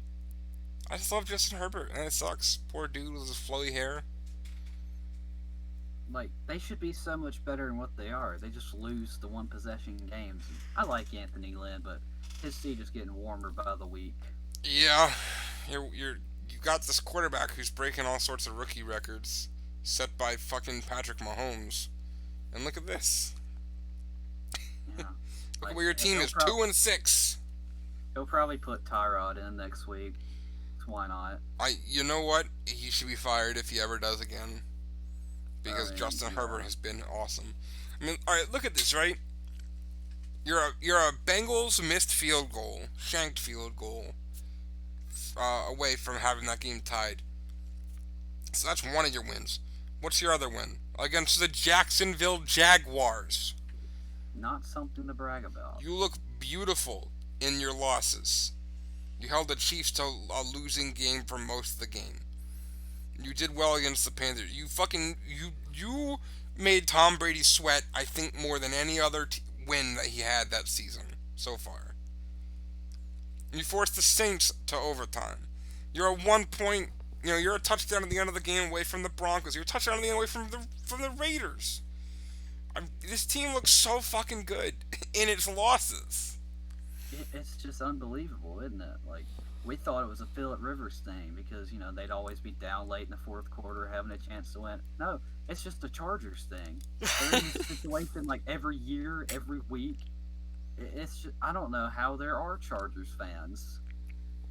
I just love Justin Herbert, and it sucks. Poor dude with his flowy hair. Like they should be so much better than what they are. They just lose the one possession games. I like Anthony Lynn, but his seat is getting warmer by the week. Yeah, you got this quarterback who's breaking all sorts of rookie records set by fucking Patrick Mahomes. And look at this. Yeah, Look at like where your team is, 2-6. he'll probably put Tyrod in next week. So why not? You know what? He should be fired if he ever does again, I because mean, Justin yeah, Herbert has been awesome. I mean, all right, look at this, right? You're a Bengals missed field goal, shanked field goal, away from having that game tied. So that's one of your wins. What's your other win? Against the Jacksonville Jaguars. not something to brag about. You look beautiful in your losses. You held the Chiefs to a losing game for most of the game. You did well against the Panthers. You made Tom Brady sweat. I think more than any other win that he had that season so far. You forced the Saints to overtime. You're a 1 point. You're a touchdown at the end of the game away from the Broncos. You're a touchdown at the end away from the Raiders. This team looks so fucking good in its losses. It's just unbelievable, isn't it? Like we thought it was a Phillip Rivers thing because they'd always be down late in the fourth quarter, having a chance to win. No, it's just a Chargers thing. They're in this situation like every year, every week. It's just, I don't know how there are Chargers fans.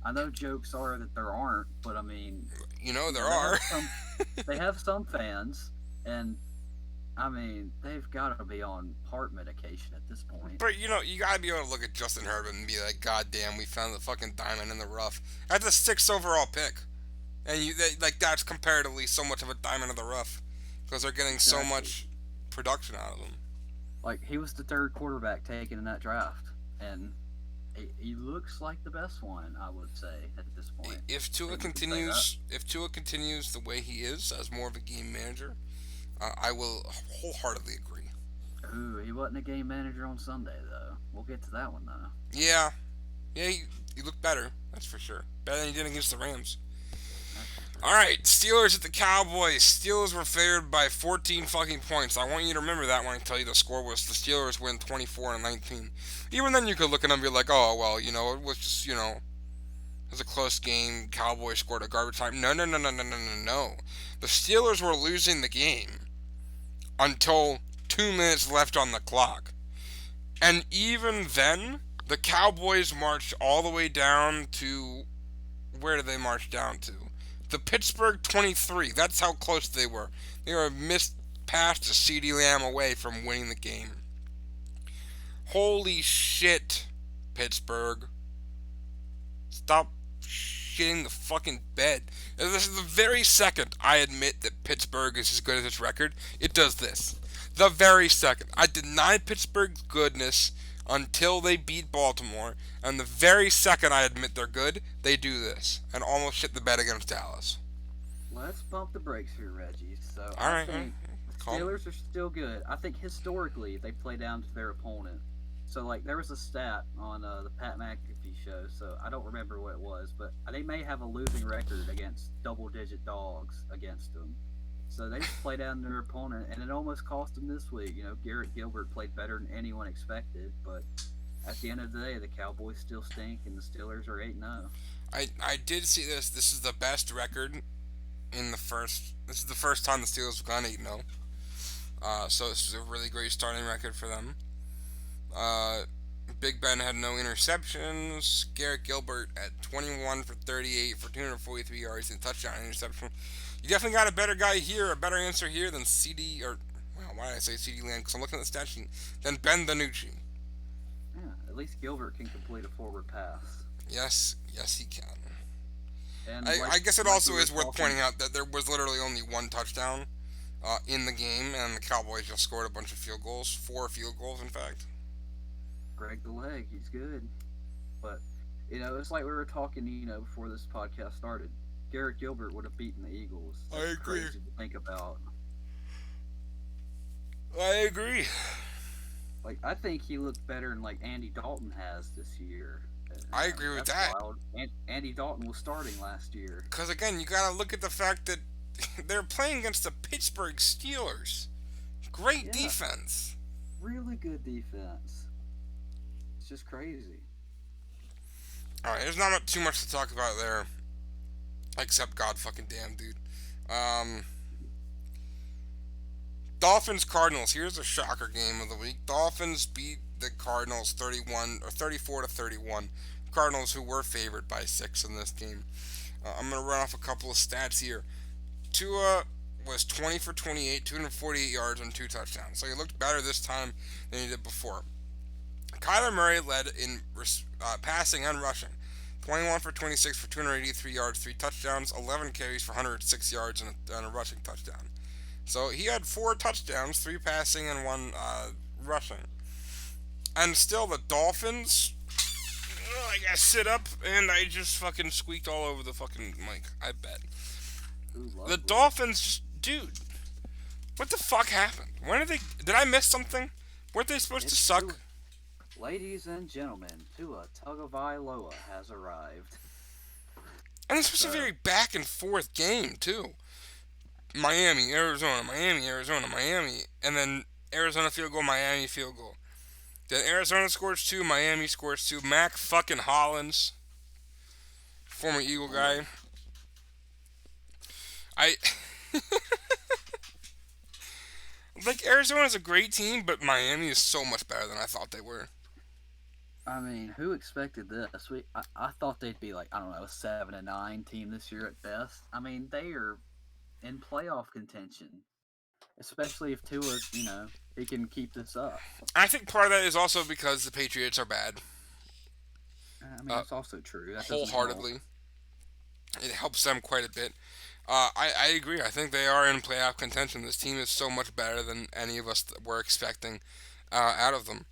I know jokes are that there aren't, but I mean, There they are. have some, they have some fans, and I mean, they've got to be on heart medication at this point. But you gotta be able to look at Justin Herbert and be like, God damn, we found the fucking diamond in the rough. That's a sixth overall pick, and that's comparatively so much of a diamond in the rough because they're getting so Exactly. much production out of them. Like he was the third quarterback taken in that draft, and he looks like the best one. I would say at this point. If Tua Maybe you could say that. continues the way he is as more of a game manager, I will wholeheartedly agree. Ooh, he wasn't a game manager on Sunday though. We'll get to that one though. Yeah, yeah, he looked better. That's for sure. Better than he did against the Rams. That's for All sure. right, Steelers at the Cowboys. Steelers were favored by 14 fucking points. I want you to remember that when I tell you the score was the Steelers win 24-19. Even then, you could look at them and be like, oh well, it was just it was a close game. Cowboys scored a garbage time. No, no, no, no, no, no, no, no. The Steelers were losing the game until 2 minutes left on the clock, and even then, the Cowboys marched all the way down to where did they march down to? The Pittsburgh 23. That's how close they were. They were missed past a CeeDee Lamb away from winning the game. Holy shit, Pittsburgh. Stop shitting the fucking bed. This is the very second I admit that Pittsburgh is as good as its record, it does this. The very second. I deny Pittsburgh's goodness until they beat Baltimore, and the very second I admit they're good, they do this and almost shit the bed against Dallas. Let's bump the brakes here, Reggie. So I Alright, think the calm. Steelers are still good. I think historically they play down to their opponent. So like there was a stat on the Pat McAfee show. So I don't remember what it was, but they may have a losing record against double-digit dogs against them. So they just play down their opponent, and it almost cost them this week. You know, Garrett Gilbert played better than anyone expected, but at the end of the day, the Cowboys still stink, and the Steelers are 8-0. I did see this. This is the best record in the first. This is the first time the Steelers have gone 8-0. So this is a really great starting record for them. Uh, Big Ben had no interceptions. Garrett Gilbert at 21 for 38 for 243 yards and touchdown interception. You definitely got a better guy here, a better answer here than CD or well, why did I say CD Lamb? Because I'm looking at the stat sheet. Than Ben DiNucci. Yeah, at least Gilbert can complete a forward pass. Yes, yes he can. And I guess it like also we were is worth talking, pointing out that there was literally only one touchdown in the game, and the Cowboys just scored a bunch of field goals, 4 field goals, in fact. Greg the Leg, he's good. But it's like we were talking, before this podcast started. Garrett Gilbert would have beaten the Eagles. I That's agree. crazy to think about. I agree. Like I think he looked better than like Andy Dalton has this year. I agree with That's that. wild. Andy Dalton was starting last year. Because again, you gotta look at the fact that they're playing against the Pittsburgh Steelers. Great Yeah, defense. really good defense. It's just crazy. All right, there's not too much to talk about there, except God fucking damn, dude. Um, Dolphins Cardinals. Here's a shocker game of the week. Dolphins beat the Cardinals 31 or 34 to 31. Cardinals who were favored by 6 in this game. I'm gonna run off a couple of stats here. Tua was 20 for 28, 248 yards and 2 touchdowns. So he looked better this time than he did before. Kyler Murray led in passing and rushing. 21 for 26 for 283 yards, 3 touchdowns, 11 carries for 106 yards, and a rushing touchdown. So he had 4 touchdowns, 3 passing and 1 rushing. And still, the Dolphins, I gotta sit up, and I just fucking squeaked all over the fucking mic, I bet. Ooh, The lovely. Dolphins, dude, what the fuck happened? When did I miss something? Weren't they supposed to It's suck? Tua. Ladies and gentlemen, Tua Tagovailoa has arrived. And this was a So very back and forth game, too. Miami, Arizona, Miami, Arizona, Miami, and then Arizona field goal, Miami field goal. Then Arizona scores 2, Miami scores 2. Mac fucking Hollins, former Eagle yeah, guy. I like Arizona's a great team, but Miami is so much better than I thought they were. I mean, who expected this? I thought they'd be like I don't know, a 7-9 team this year at best. I mean, they are in playoff contention, especially if Tua, he can keep this up. I think part of that is also because the Patriots are bad, I mean, uh, that's also true. That doesn't help. wholeheartedly. It helps them quite a bit. I agree. I think they are in playoff contention. This team is so much better than any of us were expecting out of them.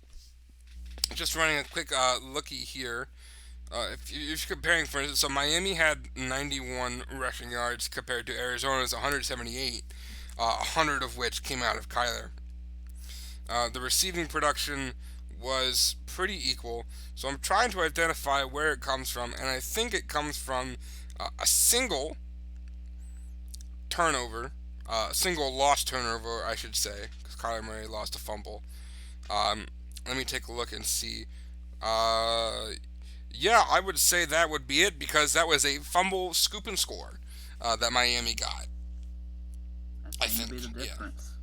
Just running a quick looky here. If you're comparing, for instance, so Miami had 91 rushing yards compared to Arizona's 178, 100 of which came out of Kyler. The receiving production was pretty equal, so I'm trying to identify where it comes from, and I think it comes from a single turnover, single lost turnover, I should say, because Kyler Murray lost a fumble. Um, Let me take a look and see. Uh, yeah, I would say that would be it because that was a fumble, scoop, and score that Miami got. That I seemed to think, be the yeah, difference.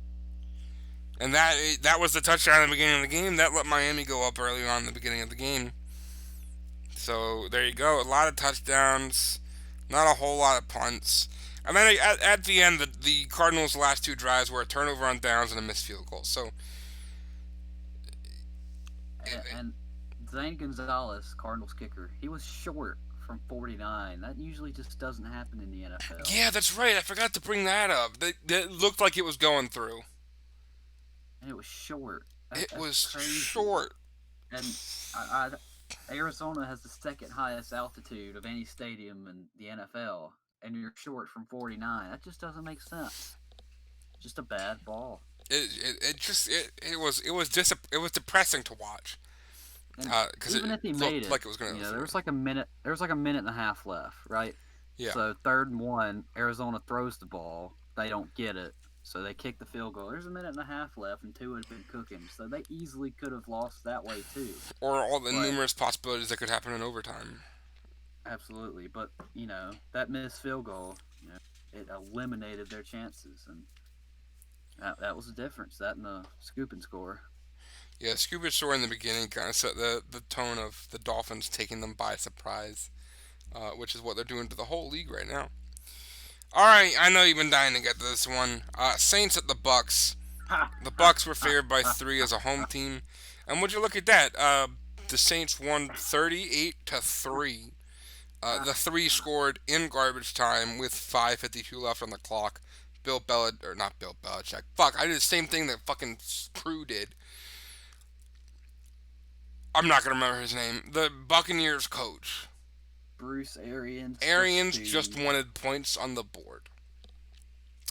and that was the touchdown at the beginning of the game that let Miami go up early on in the beginning of the game. So there you go, a lot of touchdowns, not a whole lot of punts. And then at the end, the Cardinals' last 2 drives were a turnover on downs and a missed field goal. So And Zane Gonzalez, Cardinals kicker, he was short from 49. That usually just doesn't happen in the NFL. yeah, that's right. I forgot to bring that up. That looked like it was going through. And it was short. It That's was crazy. short. And Arizona has the second highest altitude of any stadium in the NFL, and you're short from 49. That just doesn't make sense. Just a bad ball. It just it was depressing to watch. And because even it if he made looked it, like it was going to go there through. was like a minute. There was like a minute and a half left, right? Yeah. So 3rd and 1, Arizona throws the ball. They don't get it, so they kick the field goal. There's a minute and a half left, and two had been cooking, so they easily could have lost that way too. Or all the But numerous possibilities that could happen in overtime. absolutely, but that missed field goal, it eliminated their chances, and that was the difference. That and the scoop and score. Yeah, Scuba Shore in the beginning kind of set the tone of the Dolphins taking them by surprise, which is what they're doing to the whole league right now. All right, I know you've been dying to get to this one. Saints at the Bucks. Ha The ha Bucks were ha favored by ha 3 as ha. a home team, and would you look at that? The Saints won 38-3. The three scored in garbage time with 5:52 left on the clock. Bill Belichick, or not Bill Belichick. Fuck, I did the same thing that fucking Crew did. I'm not gonna remember his name. The Buccaneers coach. Bruce Arians, the Arians just stew. wanted points on the board,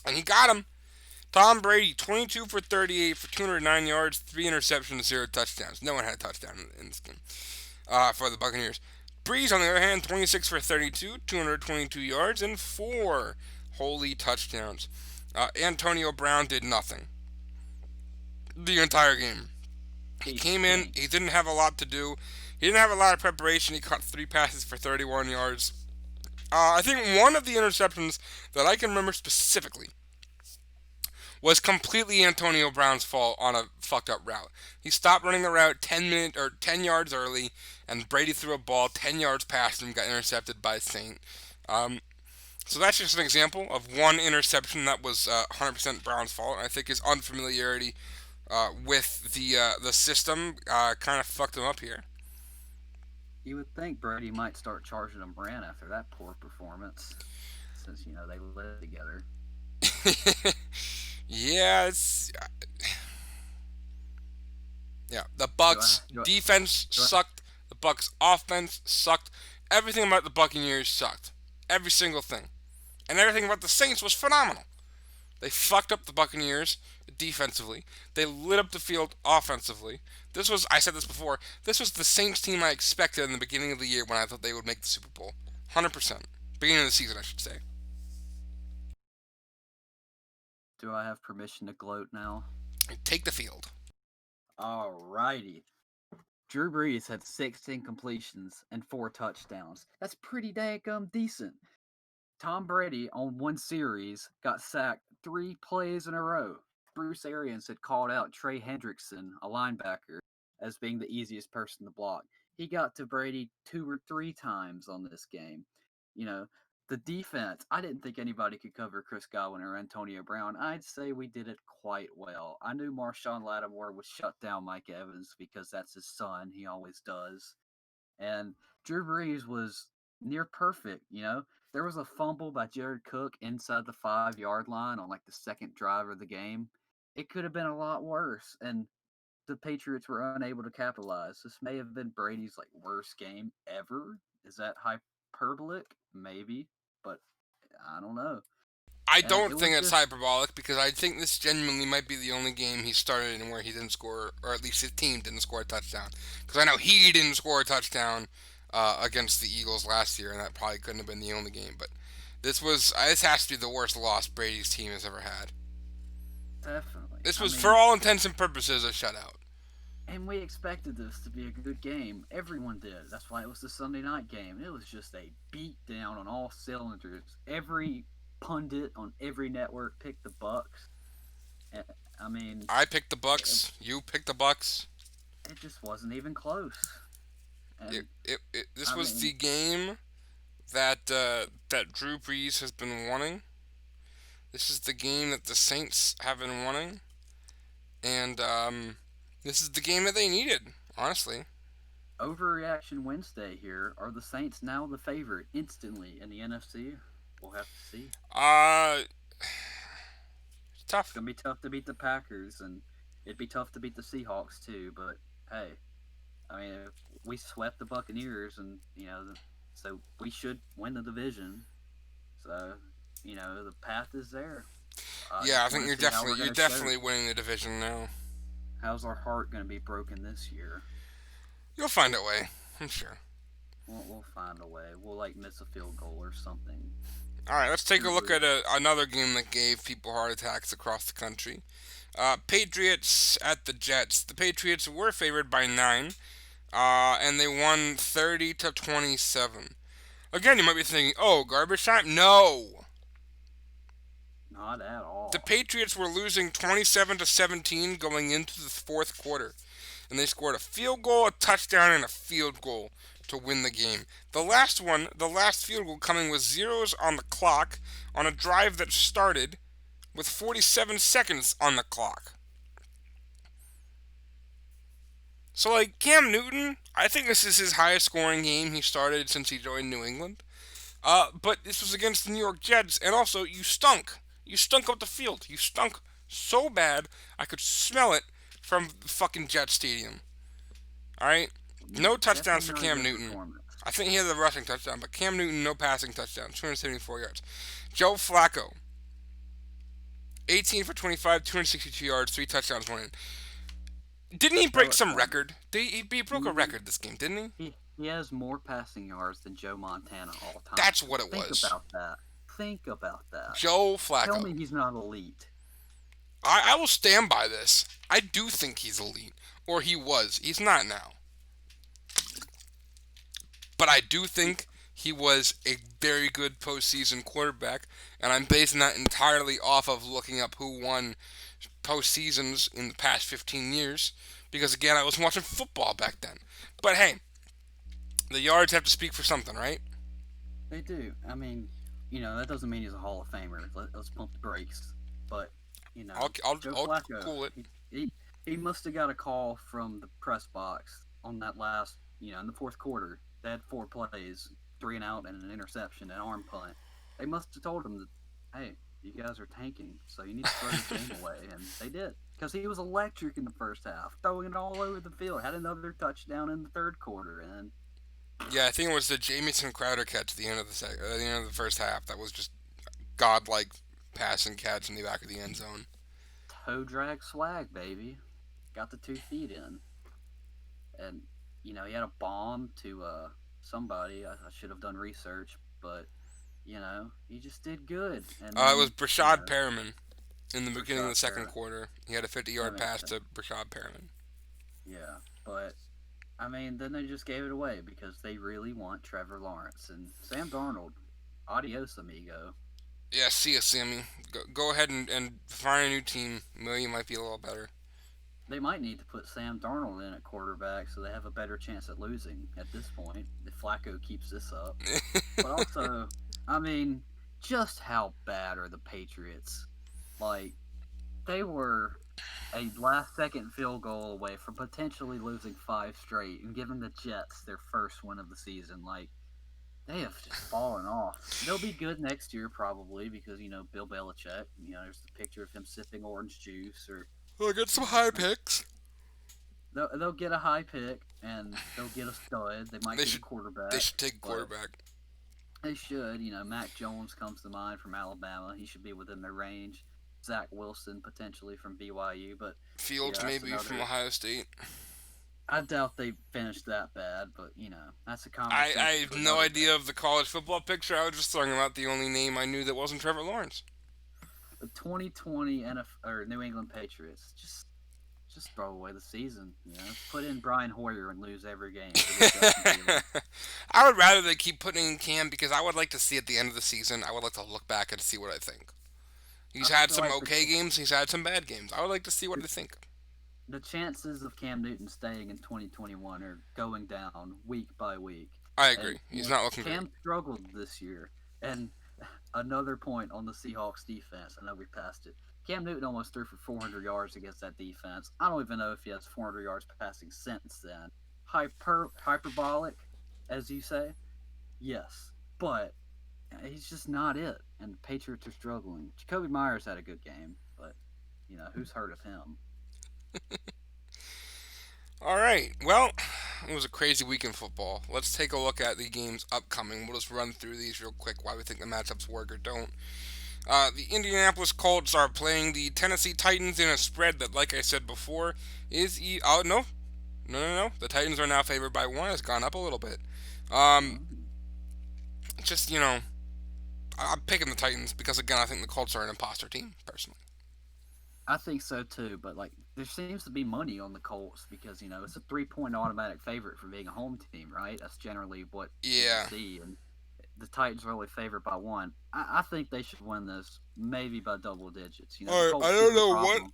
and he got them. Tom Brady, 22 for 38 for 209 yards, 3 interceptions, 0 touchdowns. No one had a touchdown in this game for the Buccaneers. Breeze, on the other hand, 26 for 32, 222 yards, and 4 holy touchdowns. Antonio Brown did nothing the entire game. He He came in, he stinks. didn't have a lot to do. He didn't have a lot of preparation. He caught 3 passes for 31 yards. I think one of the interceptions that I can remember specifically was completely Antonio Brown's fault on a fucked up route. He stopped running the route 10 yards early, and Brady threw a ball 10 yards past him, got intercepted by Saint. Um, so that's just an example of one interception that was 100% Brown's fault. I think his unfamiliarity with the system kind of fucked him up here. You would think Brady might start charging him rent after that poor performance, since they live together. Yeah, it's yeah. The Do I? Bucks Do I? defense Do I? sucked. The Bucks offense sucked. Everything about the Buccaneers sucked. Every single thing. And everything about the Saints was phenomenal. They fucked up the Buccaneers defensively. They lit up the field offensively. This was, I said this before, this was the Saints team I expected in the beginning of the year when I thought they would make the Super Bowl. 100%. Beginning of the season, I should say. Do I have permission to gloat now? Take the field. Alrighty. Drew Brees had 16 completions and 4 touchdowns. That's pretty daggum decent. Tom Brady on one series got sacked 3 plays in a row. Bruce Arians had called out Trey Hendrickson, a linebacker, as being the easiest person to block. He got to Brady 2 or 3 times on this game. You know, the defense, I didn't think anybody could cover Chris Godwin or Antonio Brown. I'd say we did it quite well. I knew Marshawn Lattimore would shut down Mike Evans because that's his son. He always does. And Drew Brees was near perfect. There was a fumble by Jared Cook inside the 5 yard line on like the second drive of the game. It could have been a lot worse, and the Patriots were unable to capitalize. This may have been Brady's like worst game ever. Is that hyperbolic? Maybe, but I don't know. I And don't it think was it's just hyperbolic because I think this genuinely might be the only game he started in where he didn't score, or at least his team didn't score a touchdown. Because I know he didn't score a touchdown against the Eagles last year, and that probably couldn't have been the only game. But this has to be the worst loss Brady's team has ever had. definitely. This I was, for mean, all intents and purposes, a shutout. and we expected this to be a good game. Everyone did. That's why it was the Sunday night game. It was just a beat down on all cylinders. Every pundit on every network picked the Bucks. And, I mean, I picked the it, Bucks. You picked the Bucks. it just wasn't even close. And This I was the mean, game that Drew Brees has been wanting. This is the game that the Saints have been wanting, and this is the game that they needed. Honestly, overreaction Wednesday here. Are the Saints now the favorite instantly in the NFC? We'll have to see. uh, it's It's tough. gonna be tough to beat the Packers, and it'd be tough to beat the Seahawks too. But hey, I mean, we swept the Buccaneers, and so we should win the division. So the path is there. I Yeah, I just think want to see how we're you're going to show. definitely winning the division now. How's our heart going to be broken this year? You'll find a way. I'm sure. We'll find a way. We'll like miss a field goal or something. All right, let's take a look at Unbelievable. another game that gave people heart attacks across the country. Patriots at the Jets. The Patriots were favored by 9, and they won 30-27. Again, you might be thinking, "Oh, garbage time." No, Not at the all. Patriots were losing 27-17 going into the fourth quarter, and they scored a field goal, a touchdown, and a field goal to win the game. The last field goal coming with zeros on the clock on a drive that started with 47 seconds on the clock. So, like, Cam Newton, I think this is his highest scoring game he started since he joined New England. But this was against the New York Jets, and also, you stunk. You stunk up the field. You stunk so bad, I could smell it from the fucking Jet Stadium. Alright? No touchdowns Definitely for not a Cam good Newton. performance. I think he had the rushing touchdown, but Cam Newton, no passing touchdown. 274 yards. Joe Flacco, 18 for 25, 262 yards, 3 touchdowns, 1 in. Didn't he break Joe some record? He broke a he record this game, didn't he? he has more passing yards than Joe Montana all time. That's what it Think was. about that. Think about that. Joe Tell Flacco. me he's not elite. I will stand by this. I do think he's elite. Or he was. He's not now. But I do think he was a very good postseason quarterback, and I'm basing that entirely off of looking up who won postseasons in the past 15 years. Because again, I was watching football back then. But hey, the yards have to speak for something, right? They do. I mean, that doesn't mean he's a Hall of Famer. Let's pump the brakes. But Joe I'll Flacco, cool it. he must have got a call from the press box on that last, in the fourth quarter. They had 4 plays, 3 and out, and an interception, an arm punt. They must have told him that, hey, you guys are tanking, so you need to throw this game away, and they did because he was electric in the first half, throwing it all over the field. Had another touchdown in the third quarter, and Yeah, I think it was the Jamison Crowder catch at the end of the end of the first half that was just godlike pass and catch in the back of the end zone. toe drag swag, baby. Got the 2 feet in, and he had a bomb to somebody. I should have done research, but he just did good. And It was then Brashad Perriman in the for beginning of the shot second there, quarter. He had a that 50-yard makes pass sense. to Brashad Perriman. Yeah, but I mean, then they just gave it away because they really want Trevor Lawrence and Sam Darnold. Adios, amigo. Yeah, see ya, Sammy. Go ahead and find a new team. Maybe you might be a little better. They might need to put Sam Darnold in at quarterback so they have a better chance at losing at this point if Flacco keeps this up. But also, I mean, just how bad are the Patriots? Like, they were a last second field goal away from potentially losing 5 straight and giving the Jets their first win of the season. Like, they have just fallen off. They'll be good next year, probably, because, Bill Belichick, there's the picture of him sipping orange juice, or, We'll get some you high know, picks. they'll get a high pick and they'll get a stud. They might They get a should they quarterback, should take a but quarterback. they should. Mac Jones comes to mind from Alabama. He should be within their range. Zach Wilson potentially from BYU, but Fields that's maybe from another. Ohio State. I doubt they finished that bad, but that's a I conversation have for no another idea day. of the college football picture. I was just throwing out the only name I knew that wasn't Trevor Lawrence. The 2020 or New England Patriots just throw away the season. Put in Brian Hoyer and lose every game. Forget Justin Fields. I would rather they keep putting in Cam because I would like to see at the end of the season. I would like to look back and see what I think. He's I had feel some like okay games. He's had some bad games. I would like to see what I think. the chances of Cam Newton staying in 2021 are going down week by week. I And agree. He's not looking great. Cam struggled this year. And another point on the Seahawks defense. I know we passed it. Cam Newton almost threw for 400 yards against that defense. I don't even know if he has 400 yards passing since then. Hyperbolic, as you say, yes, but he's just not it. And the Patriots are struggling. Jacoby Myers had a good game, but who's heard of him? All right. Well, it was a crazy week in football. Let's take a look at the games upcoming. We'll just run through these real quick, why we think the matchups work or don't. The Indianapolis Colts are playing the Tennessee Titans in a spread that, like I said before, is oh no, No, no, no. The Titans are now favored by one. It's gone up a little bit. Um, Mm. just I'm picking the Titans because again, I think the Colts are an imposter team personally. I think so too, but like there seems to be money on the Colts because it's a 3 point automatic favorite for being a home team, right? That's generally what you Yeah. see, and the Titans are only favored by one. I think they should win this, maybe by double digits. The All right. I Colts do don't have know what. problems.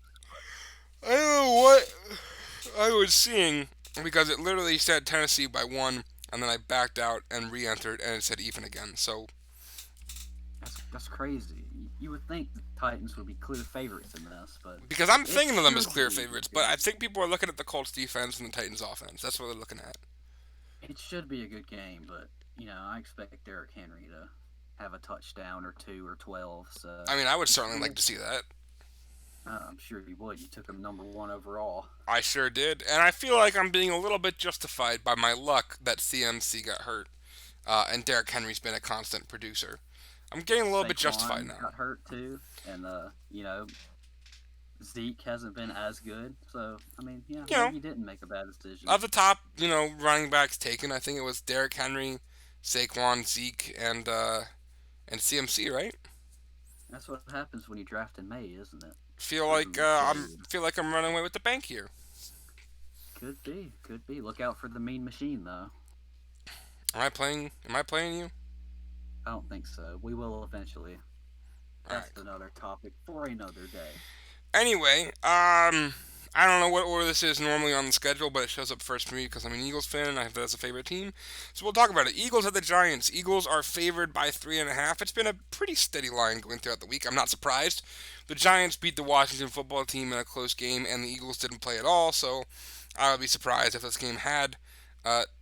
I don't know what I was seeing because it literally said Tennessee by one, and then I backed out and re-entered, and it said even again. So That's crazy. You would think the Titans would be clear favorites in this, but because I'm it thinking of them as should clear be a good favorites, but I game. think people are looking at the Colts defense and the Titans offense. That's what they're looking at. It should be a good game, but I expect Derrick Henry to have a touchdown or two or 12. So I mean, I would it should certainly be. like to see that. I'm sure you would. You took him number one overall. I sure did, and I feel like I'm being a little bit justified by my luck that CMC got hurt, and Derrick Henry's been a constant producer. I'm getting a little bit justified Saquon now. got hurt too, and Zeke hasn't been as good. So I mean, yeah, You know, maybe you didn't make a bad decision. of the top, running backs taken, I think it was Derrick Henry, Saquon, Zeke, and CMC. Right? That's what happens when you draft in May, isn't it? Feel Goes like in the shade. I'm running away with the bank here. Could be, could be. Look out for the mean machine, though. Am I playing? Am I playing you? I don't think so. We will eventually. All That's right. another topic for another day. Anyway, I don't know what order this is normally on the schedule, but it shows up first for me because I'm an Eagles fan and I have that as a favorite team. So we'll talk about it. Eagles at the Giants. Eagles are favored by 3.5. It's been a pretty steady line going throughout the week. I'm not surprised. The Giants beat the Washington football team in a close game, and the Eagles didn't play at all. So I would be surprised if this game had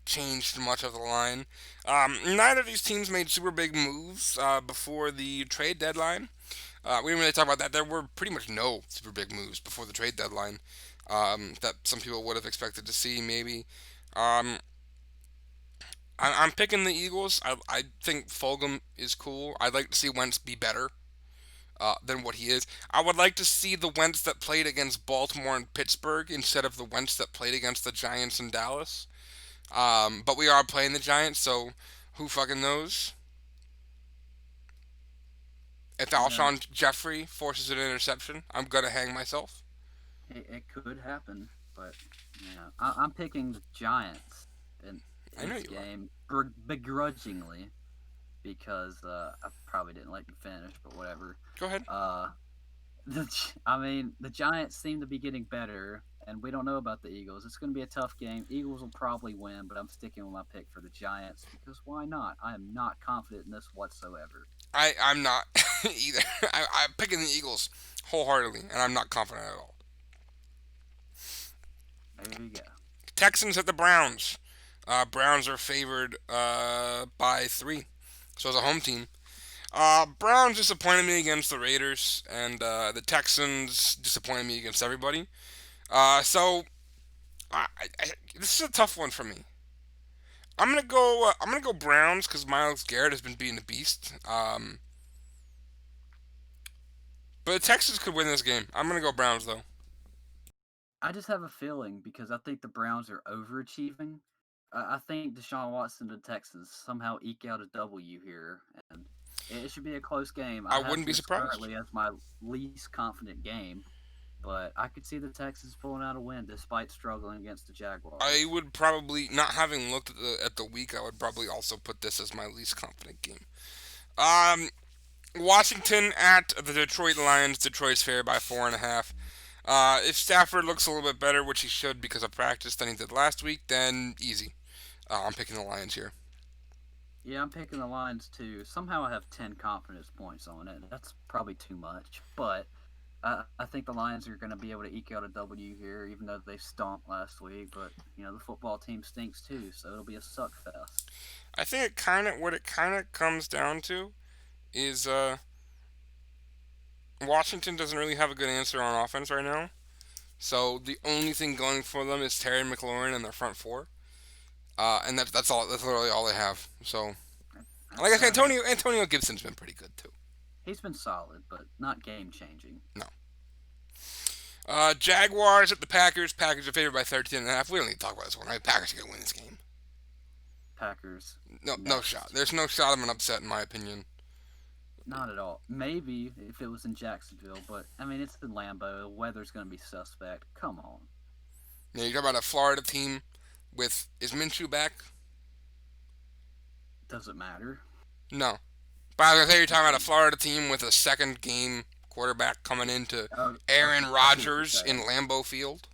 changed much of the line. Neither of these teams made super big moves before the trade deadline. We didn't really talk about that. There were pretty much no super big moves before the trade deadline that some people would have expected to see, maybe. Um, I'm picking the Eagles. I think Fulgham is cool. I'd like to see Wentz be better than what he is. I would like to see the Wentz that played against Baltimore and Pittsburgh instead of the Wentz that played against the Giants and Dallas. But we are playing the Giants, so who fucking knows? If You know, Alshon Jeffrey forces an interception, I'm gonna hang myself. it could happen, but I'm picking the Giants I in know this you are. game begrudgingly because I probably didn't let you finish, but whatever. Go ahead. Uh, I mean, the Giants seem to be getting better, and we don't know about the Eagles. It's going to be a tough game. Eagles will probably win, but I'm sticking with my pick for the Giants because why not? I am not confident in this whatsoever. I'm not either. I'm picking the Eagles wholeheartedly, and I'm not confident at all. There you go. Texans at the Browns. Browns are favored by 3, so as a home team. Browns disappointed me against the Raiders, and the Texans disappointed me against everybody. So this is a tough one for me. I'm gonna go. I'm gonna go Browns because Miles Garrett has been being a beast. But the Texans could win this game. I'm gonna go Browns though. I just have a feeling because I think the Browns are overachieving. I think Deshaun Watson and the Texans somehow eke out a W here, and it should be a close game. I I have wouldn't be this surprised. currently as my least confident game, but I could see the Texans pulling out a win despite struggling against the I Jaguars. would probably, not having looked at the week, I would probably also put this as my least confident game. Um, Washington at the Detroit Lions. Detroit's favored by 4.5. If Stafford looks a little bit better, which he should because of practice than he did last week, then easy. I'm picking the Lions here. Yeah, I'm picking the Lions too. Somehow I have 10 confidence points on it. That's probably too much, but I think the Lions are going to be able to eke out a W here, even though they stomped last week. But the football team stinks too, so it'll be a suck fest. I think what it kind of comes down to is Washington doesn't really have a good answer on offense right now. So the only thing going for them is Terry McLaurin and their front four, and that's all. That's literally all they have. So, like That's I said, Antonio Gibson's been pretty good too. he's been solid, but not game changing. No. Jaguars at the Packers. Packers are favored by 13.5. We don't need to talk about this one, right? Packers are going to win this game. Packers No, no shot. next. There's no shot of an upset, in my opinion. Not at all. Maybe if it was in Jacksonville, but I mean it's in Lambeau. The weather's going to be suspect. Come on. You talk about a Florida team with is Minshew back? Does it matter? No. But I was gonna say you're I talking about a mean, Florida team with a second game quarterback coming into oh, Aaron okay, I see what you're Rodgers in saying. Lambeau Field.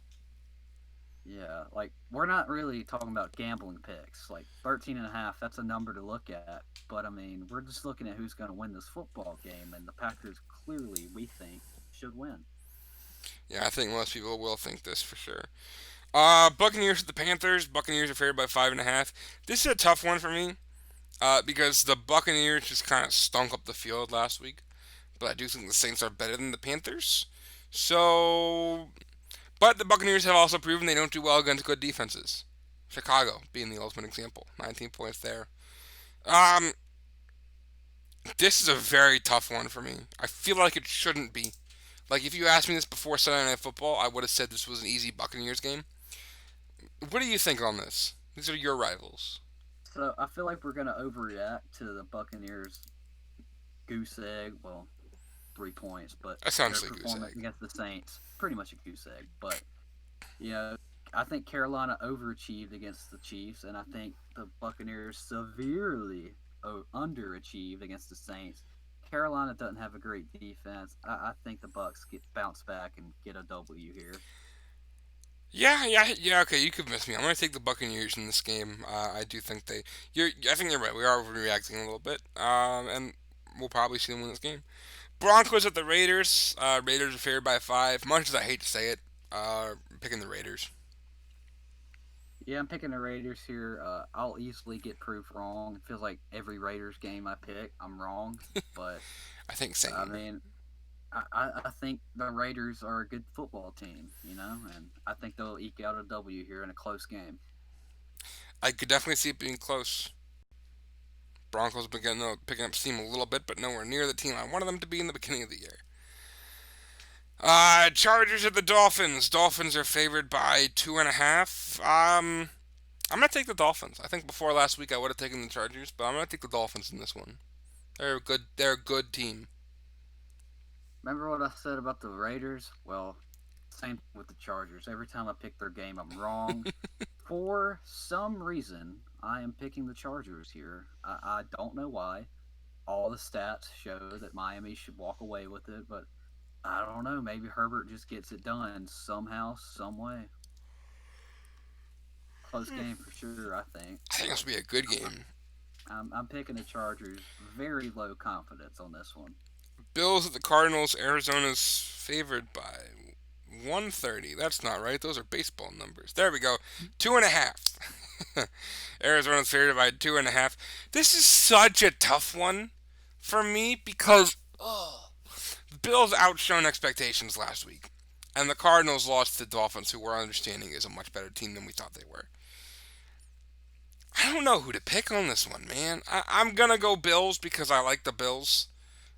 Yeah, like we're not really talking about gambling picks. Like 13 and a half, that's a number to look at. But I mean, we're just looking at who's going to win this football game, and the Packers clearly, we think, should win. Yeah, I think most people will think this for sure. Buccaneers at the Panthers. Buccaneers are favored by 5.5. This is a tough one for me because the Buccaneers just kind of stunk up the field last week. But I do think the Saints are better than the Panthers. So, but the Buccaneers have also proven they don't do well against good defenses. Chicago being the ultimate example. 19 points there. Um, this is a very tough one for me. I feel like it shouldn't be. Like, if you asked me this before Sunday Night Football, I would have said this was an easy Buccaneers game. What do you think on this? These are your rivals. So I feel like we're going to overreact to the Buccaneers' goose egg. Well, 3 points, but their Essentially, goose performance egg. against the Saints, pretty much a goose egg. But you know, I think Carolina overachieved against the Chiefs, and I think the Buccaneers severely underachieved against the Saints. Carolina doesn't have a great defense. I think the Bucks get bounce back and get a W here. Yeah. Okay, you convinced me. I'm gonna take the Buccaneers in this game. I do think they. You're. I think you're right. We are overreacting a little bit. And we'll probably see them win this game. Broncos at the Raiders. Raiders are favored by 5. Much as I hate to say it, picking the Raiders. Yeah, I'm picking the Raiders here. I'll easily get proved wrong. It feels like every Raiders game I pick, I'm wrong. But I think I same. mean, I think the Raiders are a good football team, and I think they'll eke out a W here in a close game. I could definitely see it being close. Broncos have been picking up steam a little bit, but nowhere near the team I wanted them to be in the beginning of the year. Chargers at the Dolphins. Dolphins are favored by 2.5. I'm gonna take the Dolphins. I think before last week I would have taken the Chargers, but I'm gonna take the Dolphins in this one. They're a good. They're a good team. Remember what I said about the Raiders? Well, same with the Chargers. Every time I pick their game, I'm wrong. For some reason, I am picking the Chargers here. I don't know why. All the stats show that Miami should walk away with it, but I don't know. Maybe Herbert just gets it done somehow, some way. Close game for sure, I think. I think this So will be a good I'm, game. I'm picking the Chargers. Very low confidence on this one. Bills at the Cardinals. Arizona's favored by 130. That's not right. Those are baseball numbers. There we go. 2.5. Arizona's favored by 2.5. This is such a tough one for me because the Bills outshone expectations last week. And the Cardinals lost to the Dolphins, who we're understanding is a much better team than we thought they were. I don't know who to pick on this one, man. I'm gonna go Bills because I like the Bills.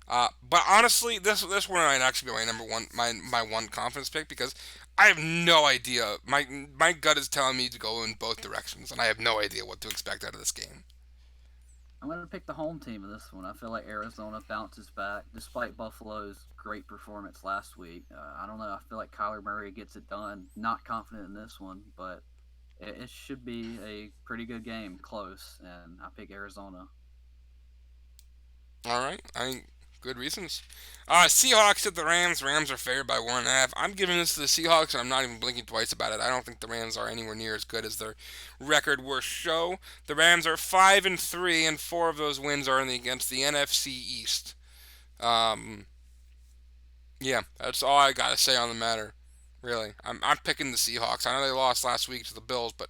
But honestly, this one might actually be my number one, my one confidence pick because I have no idea. My gut is telling me to go in both directions, and I have no idea what to expect out of this game. I'm going to pick the home team in this one. I feel like Arizona bounces back despite Buffalo's great performance last week. I don't know. I feel like Kyler Murray gets it done. Not confident in this one, but it should be a pretty good game, close, and I pick Arizona. All right, good reasons. Seahawks at the Rams. Rams are favored by 1.5. I'm giving this to the Seahawks, and I'm not even blinking twice about it. I don't think the Rams are anywhere near as good as their record worst show. The Rams are 5-3, and 4 of those wins are against the NFC East. Um, yeah, that's all I gotta say on the matter. Really, I'm picking the Seahawks. I know they lost last week to the Bills, but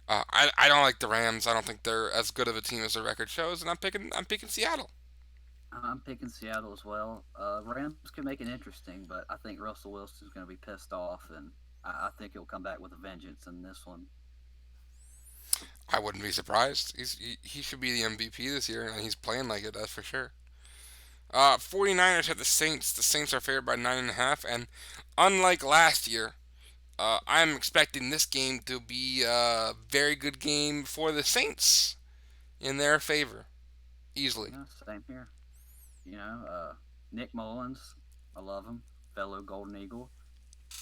I don't like the Rams. I don't think they're as good of a team as their record shows, and I'm picking Seattle. I'm picking Seattle as well. Rams can make it interesting, but I think Russell Wilson's going to be pissed off, and I think he'll come back with a vengeance in this one. I wouldn't be surprised. He should be the MVP this year, and he's playing like it. That's for sure. 49ers had the Saints. The Saints are favored by 9.5, and unlike last year, I'm expecting this game to be a very good game for the Saints in their favor, easily. Yeah, same here. You know, Nick Mullins, I love him, fellow Golden Eagle.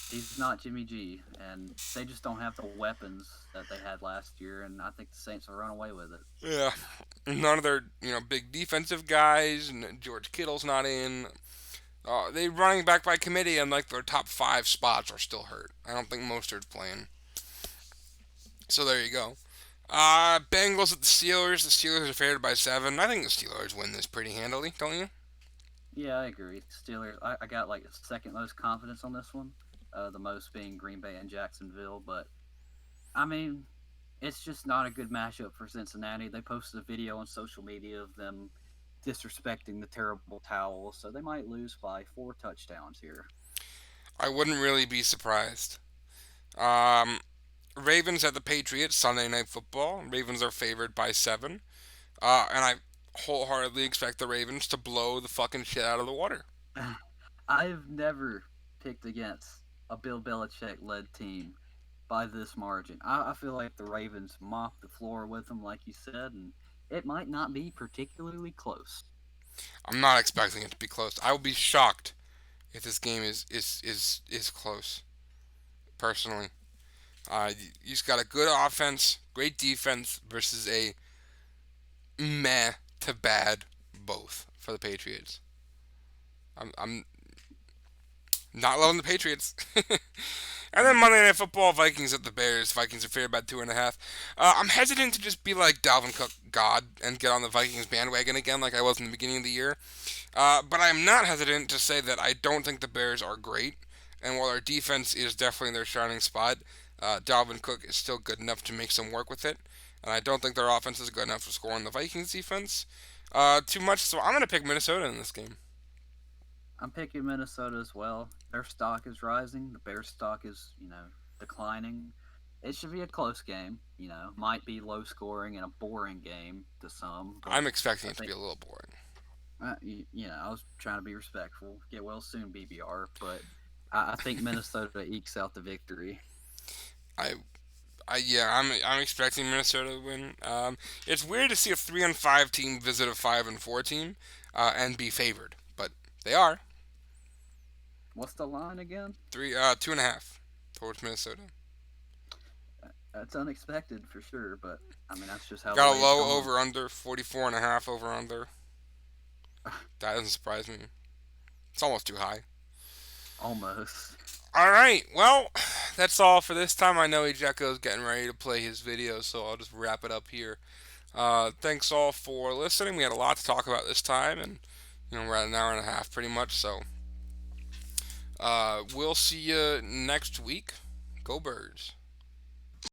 He's not Jimmy G, and they just don't have the weapons that they had last year, and I think the Saints will run away with it. Yeah, none of their big defensive guys. George Kittle's not in. They running back by committee, and like their top five spots are still hurt. I don't think Mostert's playing. So there you go. Bengals at the Steelers. The Steelers are favored by 7. I think the Steelers win this pretty handily, don't you? Yeah, I agree. Steelers, I got like second most confidence on this one, the most being Green Bay and Jacksonville, but I mean, it's just not a good matchup for Cincinnati. They posted a video on social media of them disrespecting the terrible towel, so they might lose by 4 touchdowns here. I wouldn't really be surprised. Um, Ravens at the Patriots Sunday Night Football. Ravens are favored by 7. And I wholeheartedly expect the Ravens to blow the fucking shit out of the water. I've never picked against a Bill Belichick led team by this margin. I feel like the Ravens mop the floor with them, like you said, and it might not be particularly close. I'm not expecting it to be close. I will be shocked if this game is close. Personally, you just got a good offense, great defense versus a meh to bad both for the Patriots. I'm not loving the Patriots. And then Monday Night Football, Vikings at the Bears. Vikings are favored by 2.5. I'm hesitant to just be like Dalvin Cook God and get on the Vikings bandwagon again like I was in the beginning of the year. But I'm not hesitant to say that I don't think the Bears are great. And while our defense is definitely their shining spot, Dalvin Cook is still good enough to make some work with it. And I don't think their offense is good enough to score on the Vikings defense too much. So I'm going to pick Minnesota in this game. I'm picking Minnesota as well. Their stock is rising. The Bears' stock is, declining. It should be a close game. Might be low scoring and a boring game to some. But I'm expecting I it to be think, a little boring. I was trying to be respectful. Get well soon, BBR. But I think Minnesota ekes out the victory. I I'm expecting Minnesota to win. It's weird to see a 3-5 team visit a 5-4 team and be favored, but they are What's the line again? 2.5 towards Minnesota. That's unexpected for sure, but I mean that's just how the Got a way it's low going. over under 44.5 over under. That doesn't surprise me. It's almost too high. Almost. All right, well, that's all for this time. I know Ejecko is getting ready to play his video, so I'll just wrap it up here. Thanks all for listening. We had a lot to talk about this time, and we're at an hour and a half pretty much. So we'll see you next week. Go Birds.